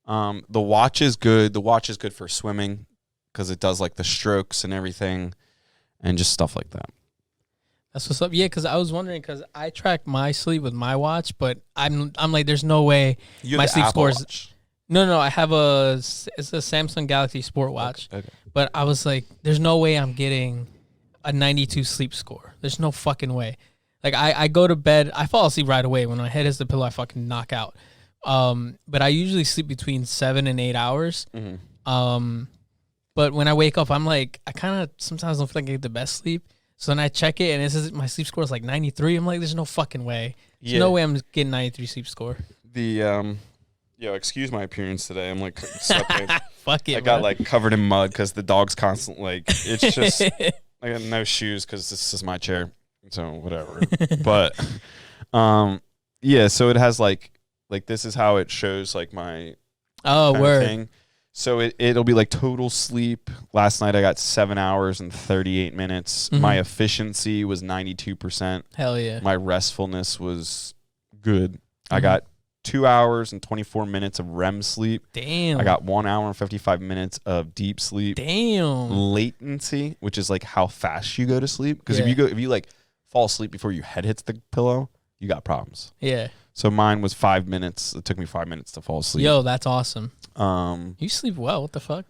The watch is good. The watch is good for swimming because it does like the strokes and everything and just stuff like that. That's what's up. Yeah, because I was wondering, because I track my sleep with my watch, but I'm like, there's no way my sleep scores. No, I have it's a Samsung Galaxy Sport watch. Okay. But I was like, there's no way I'm getting a 92 sleep score. There's no fucking way. Like I go to bed, I fall asleep right away. When my head hits the pillow, I fucking knock out. But I usually sleep between 7 and 8 hours. But when I wake up, I'm like, I kind of sometimes don't feel like I get the best sleep. So then I check it, and it says my sleep score is like 93. I'm like, there's no fucking way. There's no way I'm getting 93 sleep score. excuse my appearance today. I'm like sweatpants. Fuck it, I got bro. like covered in mud because the dog's constantly like, it's just, I got no shoes because this is my chair. So whatever. But, yeah, so it has like this is how it shows like my kind of word. thing. So it'll be like total sleep. Last night I got 7 hours and 38 minutes. Mhm. My efficiency was 92%. Hell yeah. My restfulness was good. I Mhm. got 2 hours and 24 minutes of REM sleep. Damn. I got 1 hour and 55 minutes of deep sleep. Damn. Latency, which is like how fast you go to sleep. Because Yeah. if you like fall asleep before your head hits the pillow, you got problems. Yeah. So mine was 5 minutes. It took me 5 minutes to fall asleep. Yo, that's awesome. Um, You sleep well. What the fuck?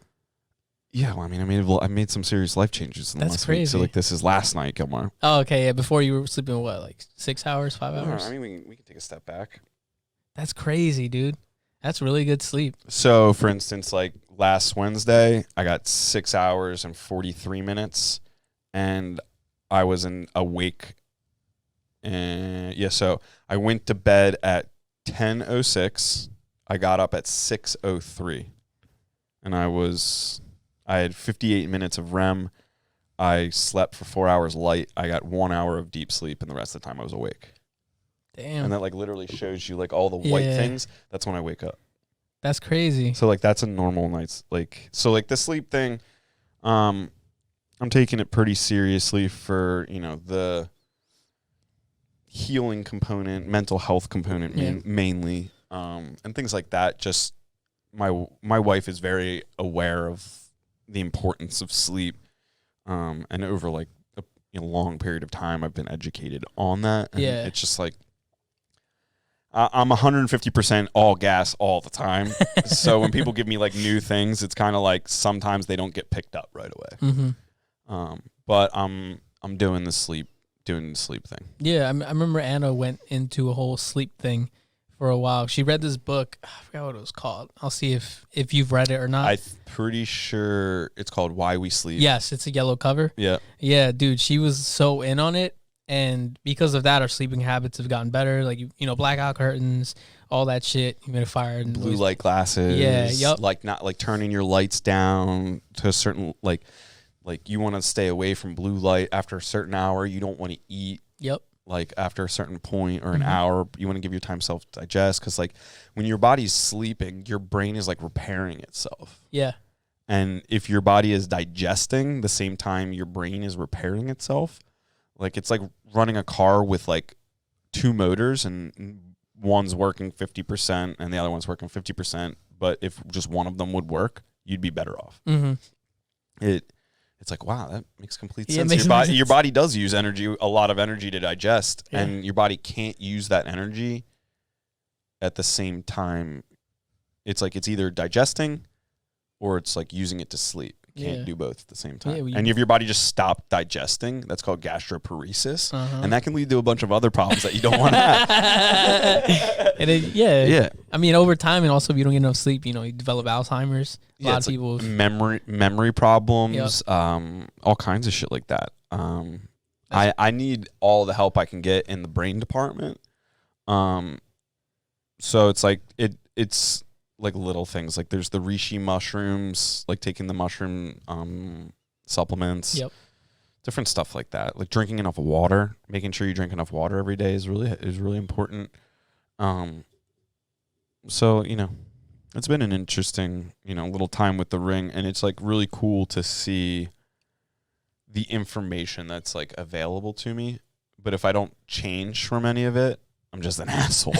yeah, well, I mean, I made some serious life changes in the That's last week. So crazy. like this is last night, Gilmar. Oh, okay. Yeah. Before you were sleeping, what, like 6 hours, 5 hours? I mean, we can take a step back. That's crazy, dude. That's really good sleep. So, for instance, like last Wednesday, I got 6 hours and 43 minutes, and I was awake. And yeah, so I went to bed at 10:06. I got up at 6:03, and I had 58 minutes of REM. I slept for 4 hours light. I got 1 hour of deep sleep, and the rest of the time I was awake. Damn. And that like literally shows you like all the white Yeah. things. That's when I wake up. That's crazy. So like that's a normal night's like, so like the sleep thing, I'm taking it pretty seriously for, the healing component, mental health component Yeah. mainly, and things like that. Just my wife is very aware of the importance of sleep, and over like a long period of time I've been educated on that. And Yeah. it's just like I'm 150% all gas all the time. So when people give me like new things, it's kind of like sometimes they don't get picked up right away. Mm-hmm. But I'm doing the sleep thing. Yeah, I remember Anna went into a whole sleep thing for a while. She read this book. I forgot what it was called. I'll see if you've read it or not. I'm pretty sure it's called Why We Sleep. Yes, it's a yellow cover. Yeah. Yeah, dude, she was so in on it. And because of that, our sleeping habits have gotten better. Like, blackout curtains, all that shit, humidifier. And Blue light glasses. Yeah, yep. Like not like turning your lights down to a certain, like you want to stay away from blue light after a certain hour. You don't want to eat. Yep. Like after a certain point or an Mhm. hour, you want to give your time self digest. Because like when your body's sleeping, your brain is like repairing itself. Yeah. And if your body is digesting the same time your brain is repairing itself, like it's like running a car with like two motors and one's working 50% and the other one's working 50%. But if just one of them would work, you'd be better off. Mm-hmm. It's like, wow, that makes complete Yeah, it sense. makes Your sense. body does use energy, a lot of energy to digest, Yeah. and your body can't use that energy at the same time. It's like it's either digesting or it's like using it to sleep. You can't Yeah. do both at the same time. Yeah, and if your body just stopped digesting, that's called gastroparesis. Uh-huh. And that can lead to a bunch of other problems that you don't want to have. Yeah. Yeah. I mean, over time, and also if you don't get enough sleep, you develop Alzheimer's. A lot it's of people. like memory problems, all kinds of shit like that. I need all the help I can get in the brain department. So it's like it's like little things. Like there's the reishi mushrooms, like taking the mushroom supplements. Yep. Different stuff like that. Like drinking enough water, making sure you drink enough water every day is really important. So, it's been an interesting, little time with the ring, and it's like really cool to see the information that's like available to me. But if I don't change from any of it, I'm just an asshole.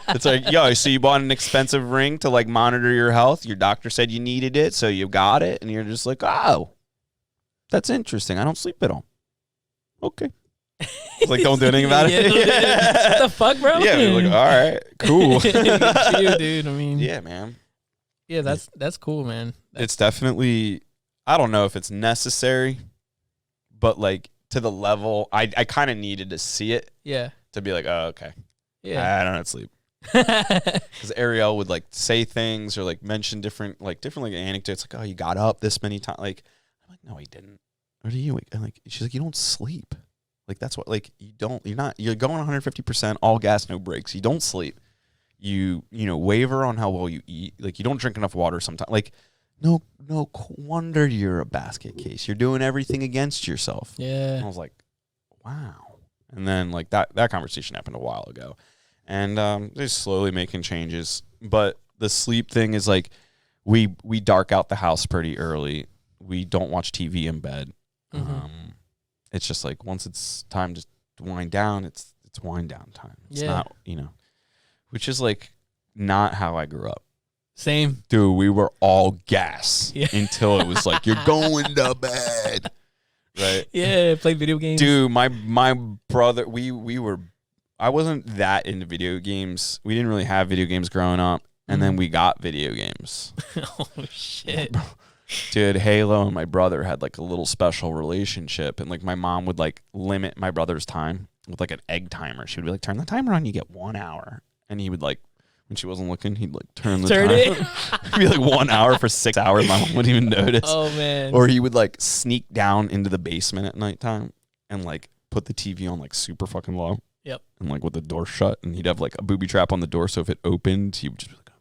It's like, yo, so you bought an expensive ring to like monitor your health. Your doctor said you needed it, so you got it, and you're just like, oh, that's interesting. I don't sleep at all. Okay. It's like, don't do anything about it. What the fuck, bro? Yeah, we're like, all right, cool. You, dude. I mean, Yeah, man. yeah, that's cool, man. It's definitely, I don't know if it's necessary, but like to the level, I kind of needed to see it Yeah, to be like, oh, okay. yeah. I don't have to sleep. Because Ariel would like say things or like mention different like anecdotes, like, oh, you got up this many times. Like, I'm like, no, I didn't. Or do you? And like, she's like, you don't sleep. Like, that's what, like, you're going 150%, all gas, no brakes. You don't sleep. you waver on how well you eat. Like, you don't drink enough water sometimes. Like, no wonder you're a basket case. You're doing everything against yourself. Yeah. And I was like, wow. And then like that conversation happened a while ago, and they're slowly making changes. But the sleep thing is like, we dark out the house pretty early. We don't watch TV in bed. It's just like, once it's time to wind down, it's wind down time. It's not, which is like not how I grew up. Same. Dude, we were all gas until it was like, you're going to bed. Right? Yeah, play video games. Dude, my brother, I wasn't that into video games. We didn't really have video games growing up. And then we got video games. Oh, shit. Dude, Halo and my brother had like a little special relationship. And like, my mom would like limit my brother's time with like an egg timer. She would be like, turn the timer on, you get 1 hour. And he would like, when she wasn't looking, he'd like turn the timer. It'd be like 1 hour for 6 hours. My mom wouldn't even notice. Oh, man. Or he would like sneak down into the basement at nighttime and like put the TV on like super fucking low. Yep. And like with the door shut. And he'd have like a booby trap on the door. So if it opened, he would just be like, oh,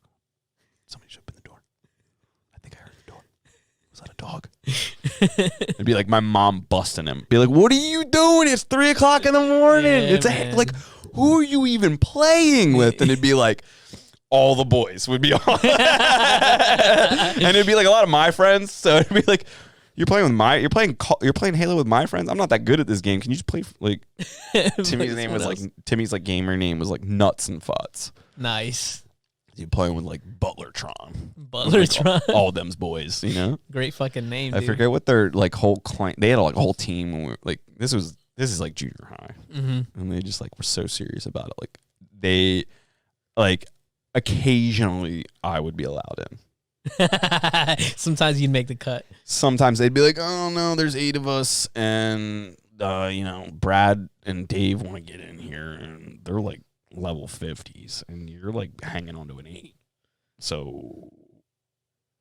somebody should open the door. I think I heard the door. Was that a dog? It'd be like my mom busting him. Be like, what are you doing? It's 3 o'clock in the morning. Yeah, It's like, who are you even playing with? And it'd be like, all the boys would be on. And it'd be like a lot of my friends. So it'd be like, you're playing Halo with my friends. I'm not that good at this game. Can you just play like Timmy's like gamer name was like Nuts and Futs. Nice. You're playing with like Butlertron. Butlertron. Like all them's boys, Great fucking name, I forget what their like whole client. They had like a whole team when we were, like, this is like junior high. And they just like were so serious about it. Like, they like, occasionally I would be allowed in. Sometimes you'd make the cut. Sometimes they'd be like, oh no, there's 8 of us, and Brad and Dave want to get in here, and they're like level 50s, and you're like hanging on to an 8. So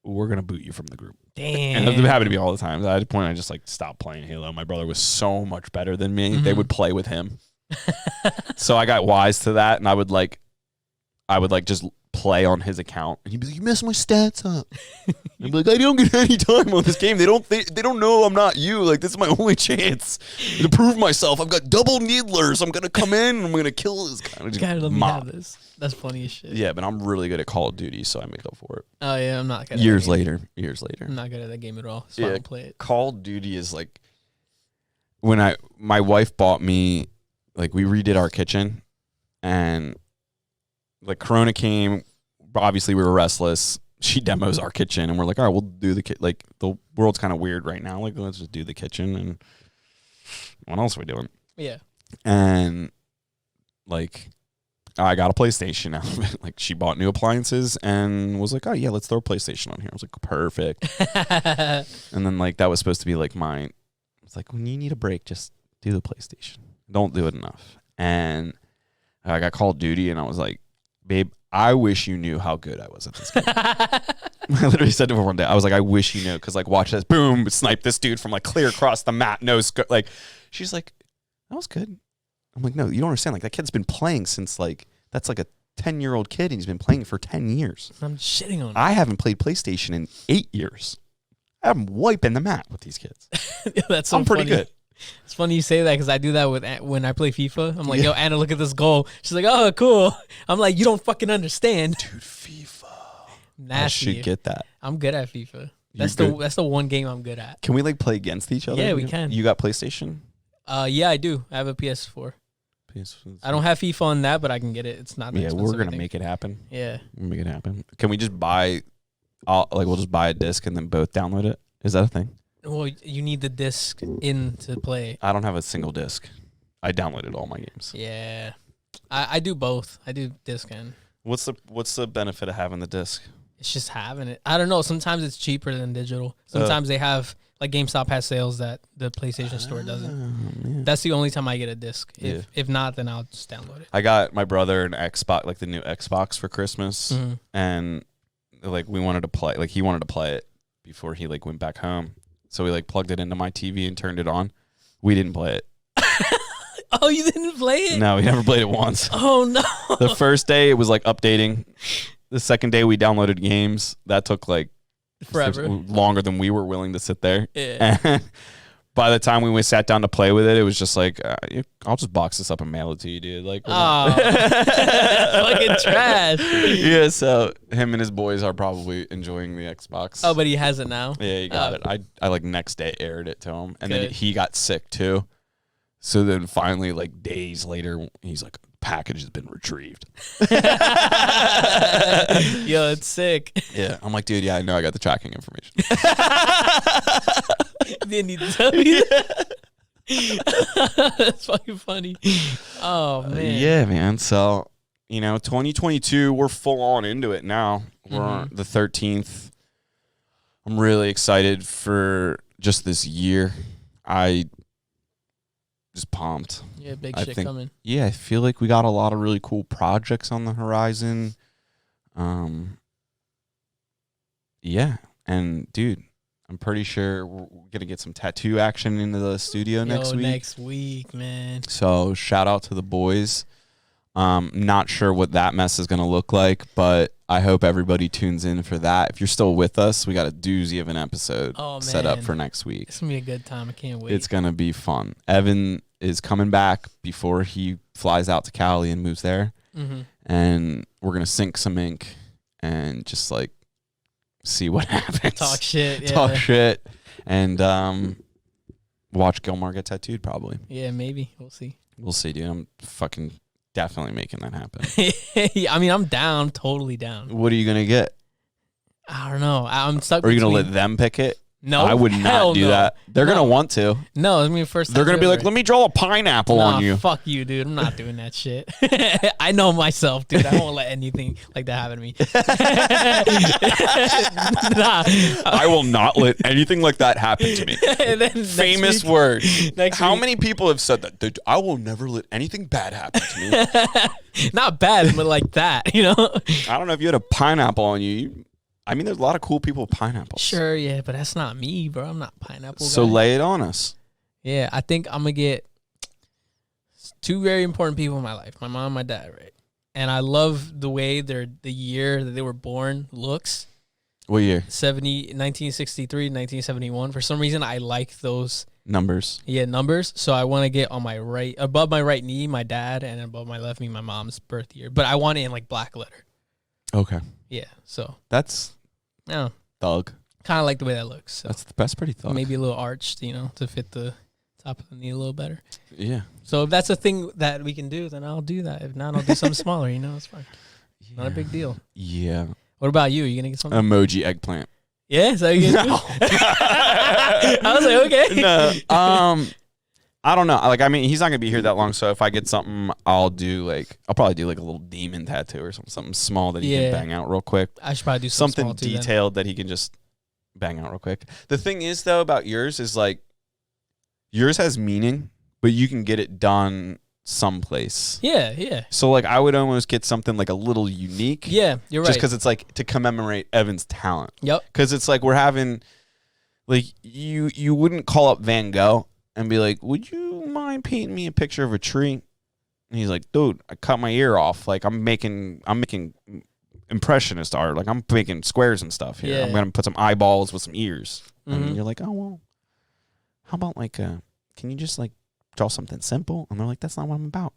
we're gonna boot you from the group. Damn. And it happened to me all the time. At a point, I just like stopped playing Halo. My brother was so much better than me. They would play with him. So I got wise to that, and I would just play on his account, and he'd be like, you messed my stats up. I'd be like, I don't get any time on this game. They don't know I'm not you. Like, this is my only chance to prove myself. I've got double needlers. I'm gonna come in and I'm gonna kill this guy. Gotta let me have this. That's funny as shit. Yeah, but I'm really good at Call of Duty, so I make up for it. Oh yeah, I'm not good. Years later. I'm not good at that game at all. So I don't play it. Call of Duty is like, when my wife bought me, like, we redid our kitchen, and like Corona came, obviously we were restless. She demos our kitchen, and we're like, all right, we'll do the like, the world's kind of weird right now. Like, let's just do the kitchen, and what else are we doing? Yeah. And like, I got a PlayStation out of it. Like, she bought new appliances and was like, oh yeah, let's throw a PlayStation on here. I was like, perfect. And then like, that was supposed to be like it's like, when you need a break, just do the PlayStation. Don't do it enough. And I got Call of Duty, and I was like, babe, I wish you knew how good I was at this game. I literally said to her one day, I was like, I wish you knew, because like, watch this, boom, snipe this dude from like clear across the map, no scope. Like, she's like, that was good. I'm like, no, you don't understand. Like, that kid's been playing since like, that's like a 10-year-old kid, and he's been playing for 10 years. I'm shitting on him. I haven't played PlayStation in 8 years. I'm wiping the map with these kids. That's so I'm pretty funny. good. It's funny you say that, because I do that with when I play FIFA. I'm like, yo, Anna, look at this goal. She's like, oh, cool. I'm like, you don't fucking understand. Dude, FIFA. Nasty. I should get that. I'm good at FIFA. That's the one game I'm good at. Can we like play against each other? Yeah, we can. You got PlayStation? Yeah, I do. I have a PS4. I don't have FIFA on that, but I can get it. It's not that expensive, we're gonna make it happen. Yeah, we'll make it happen. Can we just buy? We'll just buy a disc and then both download it. Is that a thing? Well, you need the disc in to play. I don't have a single disc. I downloaded all my games. Yeah, I do both. I do disc and. What's the benefit of having the disc? It's just having it. I don't know. Sometimes it's cheaper than digital. Sometimes they have, like, GameStop has sales that the PlayStation Store doesn't. Yeah. That's the only time I get a disc. If not, then I'll just download it. I got my brother an Xbox, like the new Xbox, for Christmas, and like we wanted to play. Like, he wanted to play it before he like went back home, so we like plugged it into my TV and turned it on. We didn't play it. Oh, you didn't play it? No, we never played it once. Oh, no. The first day, it was like updating. The second day, we downloaded games. That took like Forever. longer than we were willing to sit there. Yeah. And by the time we sat down to play with it, it was just like, I'll just box this up and mail it to you, dude. Like, oh, fucking trash. Yeah, so him and his boys are probably enjoying the Xbox. Oh, but he has it now? Yeah, he got it. I like next day aired it to him. And then Good. he got sick too. So then finally, like days later, he's like, package has been retrieved. Yo, it's sick. Yeah. I'm like, dude, yeah, I know I got the tracking information. Didn't need to tell me that. That's fucking funny. Oh, man. Yeah, man. So, 2022, we're full on into it now. We're on the 13th. I'm really excited for just this year. I just pumped. Yeah, big I shit think, coming. Yeah, I feel like we got a lot of really cool projects on the horizon. Yeah, and dude, I'm pretty sure we're gonna get some tattoo action into the studio next week. Next week, man. So shout out to the boys. Not sure what that mess is gonna look like, but I hope everybody tunes in for that. If you're still with us, we got a doozy of an episode set up for next week. It's gonna be a good time. I can't wait. It's gonna be fun. Evan is coming back before he flies out to Cali and moves there, and we're gonna sink some ink and just like see what happens. Talk shit. Yeah. Talk shit, and watch Gilmar get tattooed. Probably. Yeah, maybe we'll see. We'll see, dude. I'm fucking definitely making that happen. I mean, I'm down, totally down. What are you gonna get? I don't know. I'm stuck. Are you gonna let them pick it? No, I would not do that. They're gonna want to. No, I mean first. They're gonna be like, "Let me draw a pineapple on you." Fuck you, dude. I'm not doing that shit. I know myself, dude. I won't let anything like that happen to me. Nah. I will not let anything like that happen to me. Famous words. How many people have said that? Dude, I will never let anything bad happen to me. Not bad, but like that, I don't know if you had a pineapple on you. I mean, there's a lot of cool people with pineapples. Sure, yeah, but that's not me, bro. I'm not pineapple So guy. lay it on us. Yeah, I think I'm going to get two very important people in my life, my mom and my dad, right? And I love the way the year that they were born looks. What year? 1963, 1971. For some reason, I like those numbers. Yeah, numbers. So I want to get on my right, above my right knee, my dad, and above my left knee, my mom's birth year. But I want it in like black letter. Okay. Yeah, so that's thug. Kind of like the way that looks. So. That's pretty thug. Maybe a little arched, to fit the top of the knee a little better. Yeah. So if that's a thing that we can do, then I'll do that. If not, I'll do something smaller. It's fine. Yeah. Not a big deal. Yeah. What about you? Are you gonna get something? Emoji eggplant. Yeah. So you gonna do? I was like, okay. No. I don't know. Like, I mean, he's not gonna be here that long, so if I get something, I'll probably do like a little demon tattoo or something small that he can bang out real quick. I should probably do something detailed that he can just bang out real quick. The thing is, though, about yours is like yours has meaning, but you can get it done someplace. Yeah, yeah. So like, I would almost get something like a little unique. Yeah, you're right. Just because it's like to commemorate Evan's talent. Yep. Because it's like we're having, like you wouldn't call up Van Gogh and be like, would you mind painting me a picture of a tree? And he's like, dude, I cut my ear off. Like I'm making impressionist art. Like I'm making squares and stuff here. Yeah. I'm gonna put some eyeballs with some ears. Mm-hmm. And you're like, oh well, how about like can you just like draw something simple? And they're like, that's not what I'm about.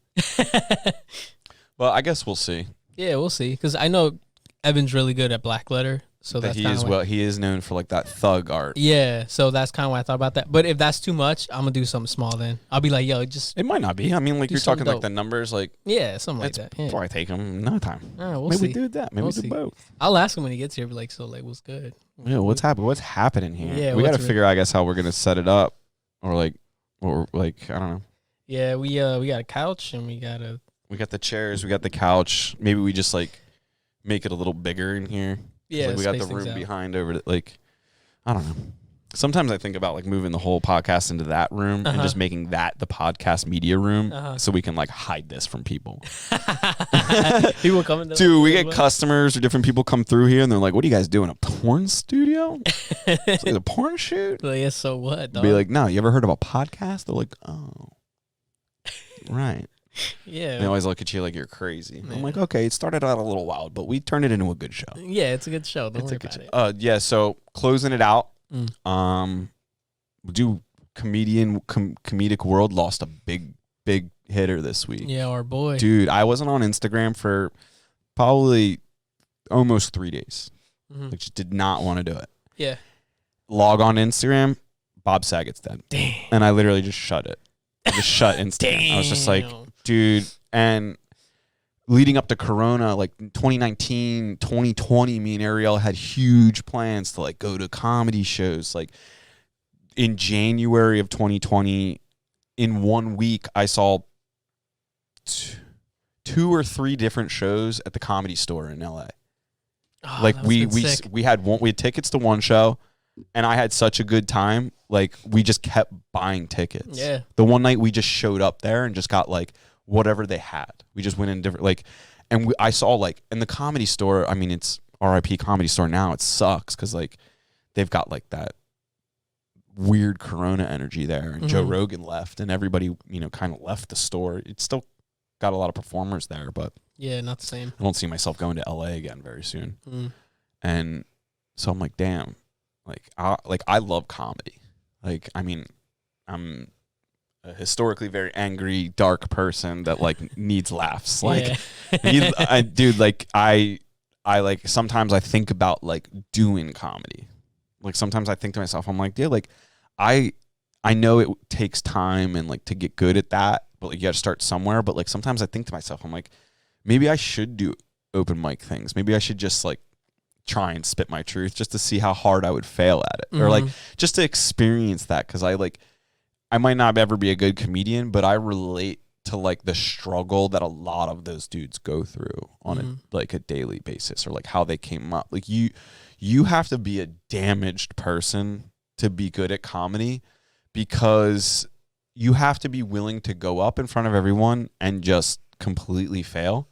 Well, I guess we'll see. Yeah, we'll see. Because I know Evan's really good at black letter. So that he is known for like that thug art. Yeah, so that's kind of why I thought about that. But if that's too much, I'm gonna do something small. Then I'll be like, yo, just. It might not be. I mean, like you're talking like the numbers, like something like that. Yeah. Before I take them, no time. We'll Maybe see. we do that. Maybe we'll do both. I'll ask him when he gets here. Be like, so like, what's good? Yeah, what's happening? What's happening here? Yeah, we got to figure out, I guess, how we're gonna set it up, or like I don't know. Yeah, we got a couch and we got the chairs, we got the couch. Maybe we just like make it a little bigger in here. Yeah, like we got the room behind over it. Like, I don't know. Sometimes I think about like moving the whole podcast into that room and just making that the podcast media room so we can like hide this from people. People coming. Dude, we get customers or different people come through here and they're like, "What are you guys doing? A porn studio? It's like a porn shoot?" Like, yeah, so what? Dog? Be like, "No, you ever heard of a podcast?" They're like, "Oh." Right. Yeah. They always look at you like you're crazy. I'm like, okay, it started out a little wild, but we turned it into a good show. Yeah, it's a good show. Don't worry about it. Yeah, so closing it out, Comedic World lost a big hitter this week. Yeah, our boy. Dude, I wasn't on Instagram for probably almost 3 days. Like, just did not want to do it. Yeah. Log on Instagram, Bob Saget's dead. Damn. And I literally just shut it. I just shut Instagram. Damn. I was just like, dude. And leading up to Corona, like 2019, 2020, me and Ariel had huge plans to like go to comedy shows. Like in January of 2020, in 1 week, I saw two or three different shows at the Comedy Store in LA. Oh, like we had tickets to one show, and I had such a good time. Like we just kept buying tickets. Yeah. The one night we just showed up there and just got like whatever they had. We just went in different I saw like in the Comedy Store. I mean, it's RIP Comedy Store now. It sucks because like they've got like that weird Corona energy there, and Joe Rogan left, and everybody kind of left the store. It's still got a lot of performers there, but yeah, not the same. I don't see myself going to LA again very soon. And so I'm like, damn, I love comedy. Like, I mean, I'm a historically very angry, dark person that like needs laughs. Like, I like sometimes I think about like doing comedy. Like sometimes I think to myself, I'm like, dude, like I know it takes time and like to get good at that, but like you got to start somewhere. But like sometimes I think to myself, I'm like, maybe I should do open mic things. Maybe I should just like try and spit my truth just to see how hard I would fail at it, or like just to experience that, because I might not ever be a good comedian, but I relate to like the struggle that a lot of those dudes go through on a daily basis, or like how they came up. Like you have to be a damaged person to be good at comedy, because you have to be willing to go up in front of everyone and just completely fail.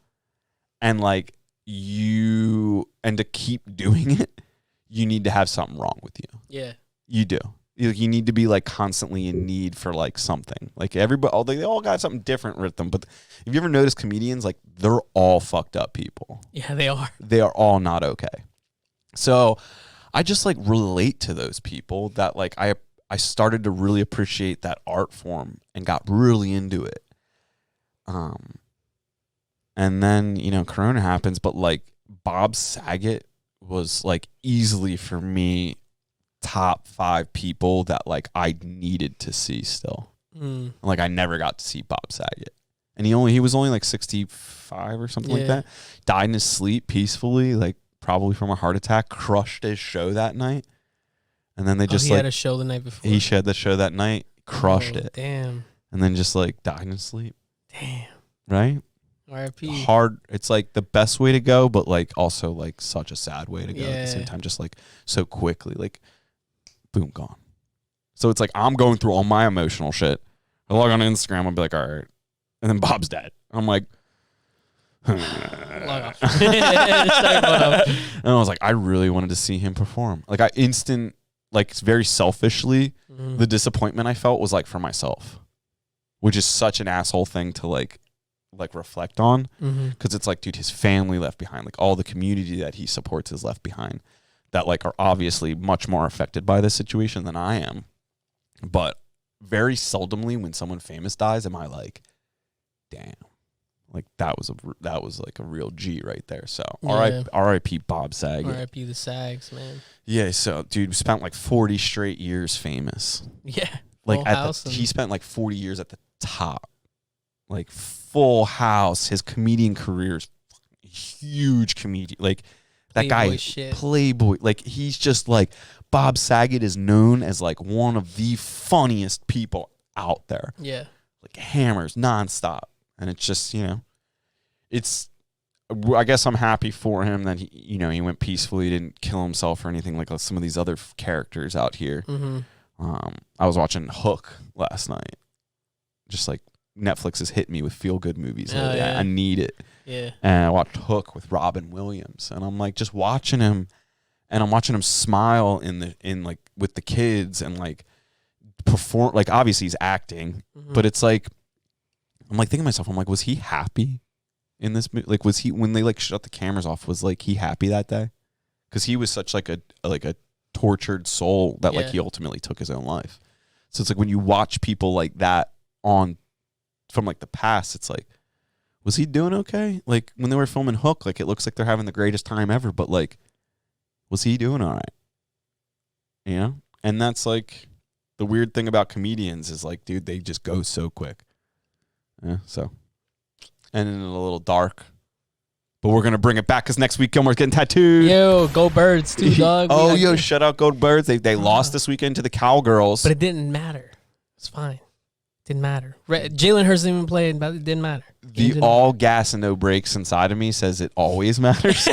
And like and to keep doing it, you need to have something wrong with you. Yeah. You do. You need to be like constantly in need for like something. Like everybody, they all got something different with them. But if you ever notice comedians, like they're all fucked up people. Yeah, they are. They are all not okay. So I just like relate to those people that like I started to really appreciate that art form and got really into it. And then, Corona happens, but like Bob Saget was like easily for me top 5 people that like I needed to see still. Like I never got to see Bob Saget. And he was only like 65 or something like that. Died in his sleep peacefully, like probably from a heart attack, crushed his show that night. And then they just he had a show the night before. He had the show that night, crushed it. Damn. And then just like died in his sleep. Damn. Right? R.I.P. Hard. It's like the best way to go, but like also like such a sad way to go at the same time. Just like so quickly, like boom, gone. So it's like I'm going through all my emotional shit. I log on Instagram, I'll be like, all right. And then Bob's dead. I'm like, log off. And I was like, I really wanted to see him perform. Like very selfishly, the disappointment I felt was like for myself, which is such an asshole thing to like reflect on, because it's like, dude, his family left behind, like all the community that he supports is left behind, that like are obviously much more affected by this situation than I am. But very seldomly when someone famous dies am I like, damn, like that was like a real G right there. So R.I.P. Bob Saget. R.I.P. the Sags, man. Yeah, so dude, we spent like 40 straight years famous. Yeah. Like he spent like 40 years at the top. Like Full House, his comedian career's huge comedian. Like that guy, Playboy. Like he's just like, Bob Saget is known as like one of the funniest people out there. Yeah. Like hammers nonstop. And it's just, I guess I'm happy for him that he went peacefully, didn't kill himself or anything like some of these other characters out here. I was watching Hook last night. Just like Netflix has hit me with feel good movies. I need it. Yeah. And I watched Hook with Robin Williams, and I'm like just watching him, and I'm watching him smile in like with the kids and like perform. Like obviously he's acting, but it's like I'm like thinking to myself, I'm like, was he happy in this movie? Like, was he, when they like shut the cameras off, was like he happy that day? Because he was such like a tortured soul that like he ultimately took his own life. So it's like when you watch people like that on from like the past, it's like, was he doing okay? Like when they were filming Hook, like it looks like they're having the greatest time ever, but like, was he doing all right? You know? And that's like the weird thing about comedians is like, dude, they just go so quick. Yeah, so. And then a little dark. But we're going to bring it back because next week Gilmar's getting tattooed. Yo, go Birds too, dog. Shout out Go Birds. They lost this weekend to the Cowgirls. But it didn't matter. It's fine. Didn't matter. Jalen Hurts didn't even play, but it didn't matter. The all gas and no brekes inside of me says it always matters.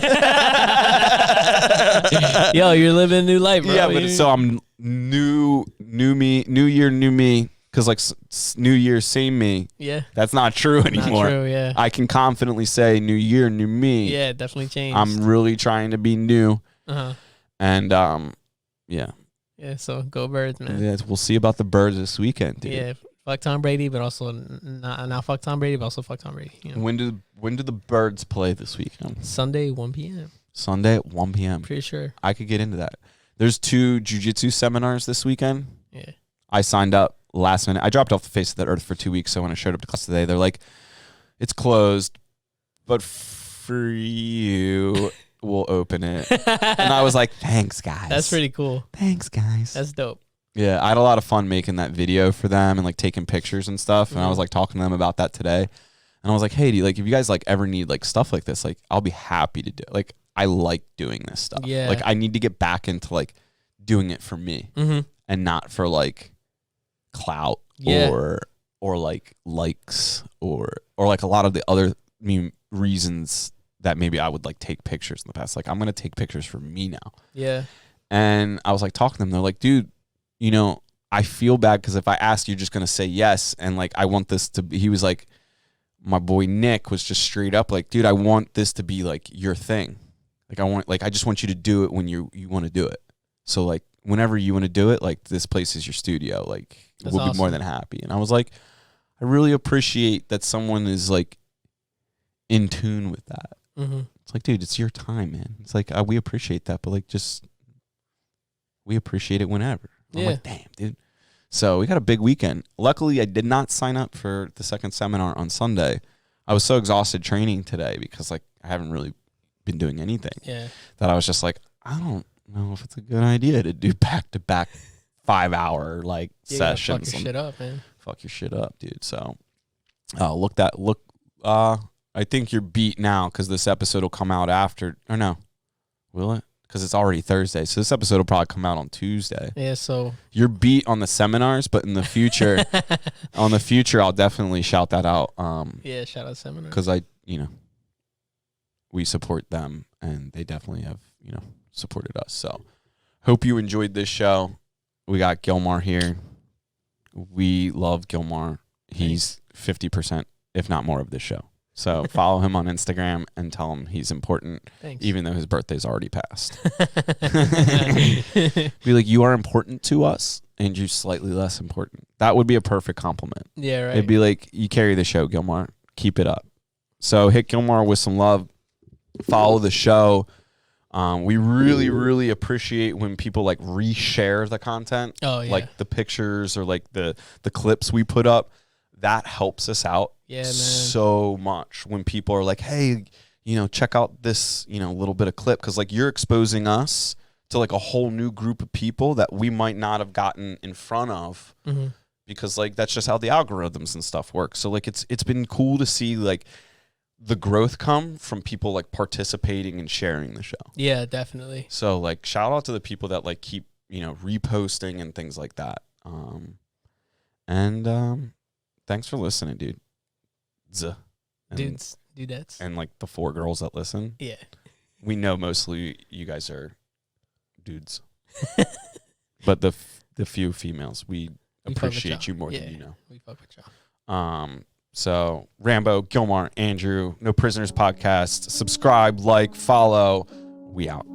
Yo, you're living a new life, bro. Yeah, but so I'm new year, new me. Because like New Year, same me. Yeah. That's not true anymore. Not true, yeah. I can confidently say New Year, new me. Yeah, it definitely changed. I'm really trying to be new. Uh-huh. And yeah. Yeah, so go Birds, man. Yeah, we'll see about the Birds this weekend, dude. Yeah, fuck Tom Brady, but also not fuck Tom Brady, but also fuck Tom Brady. You know? When do the Birds play this weekend? Sunday, 1 p.m. Sunday at 1 p.m. Pretty sure. I could get into that. There's 2 jiu-jitsu seminars this weekend. Yeah. I signed up last minute. I dropped off the face of the earth for 2 weeks, so when I showed up to class today, they're like, it's closed, but for you, we'll open it. And I was like, thanks, guys. That's pretty cool. Thanks, guys. That's dope. Yeah, I had a lot of fun making that video for them and like taking pictures and stuff. And I was like talking to them about that today. And I was like, hey, if you guys like ever need like stuff like this, like I'll be happy to do it. Like I like doing this stuff. Yeah. Like I need to get back into like doing it for me and not for like clout or like likes or like a lot of the other reasons that maybe I would like take pictures in the past. Like I'm gonna take pictures for me now. Yeah. And I was like talking to them. They're like, dude, you know, I feel bad because if I ask, you're just gonna say yes. And like I want this to be. He was like, my boy Nick was just straight up like, dude, I want this to be like your thing. Like I just want you to do it when you want to do it. So like whenever you want to do it, like this place is your studio. Like That's we'll awesome. be more than happy. And I was like, I really appreciate that someone is like in tune with that. It's like, dude, it's your time, man. It's like we appreciate that, but like just we appreciate it whenever. I'm like, damn, dude. So we got a big weekend. Luckily, I did not sign up for the second seminar on Sunday. I was so exhausted training today because like I haven't really been doing anything. Yeah. That I was just like, I don't know if it's a good idea to do back-to-back 5-hour like sessions. Fuck your shit up, man. Fuck your shit up, dude. So I think you're beat now because this episode will come out after. Or no, will it? Because it's already Thursday. So this episode will probably come out on Tuesday. Yeah, so you're beat on the seminars, but in the future, I'll definitely shout that out. Yeah, shout out seminar. Because we support them and they definitely have, supported us. So hope you enjoyed this show. We got Gilmar here. We love Gilmar. He's 50%, if not more, of this show. So follow him on Instagram and tell him he's important. Thanks. Even though his birthday's already passed. Be like, you are important to us and you're slightly less important. That would be a perfect compliment. Yeah, right. It'd be like, you carry the show, Gilmar. Keep it up. So hit Gilmar with some love. Follow the show. We really, really appreciate when people like reshare the content. Oh, yeah. Like the pictures or like the clips we put up. That helps us out so much when people are like, hey, check out this, little bit of clip. Because like you're exposing us to like a whole new group of people that we might not have gotten in front of. Because like that's just how the algorithms and stuff work. So like it's been cool to see like the growth come from people like participating and sharing the show. Yeah, definitely. So like shout out to the people that like keep, reposting and things like that. Thanks for listening, dude. Dudettes. And like the 4 girls that listen. Yeah. We know mostly you guys are dudes. But the few females, we appreciate you more than you know. We fuck with y'all. So Rambo, Gilmar, Andrew, No Prisoners Podcast. Subscribe, like, follow. We out.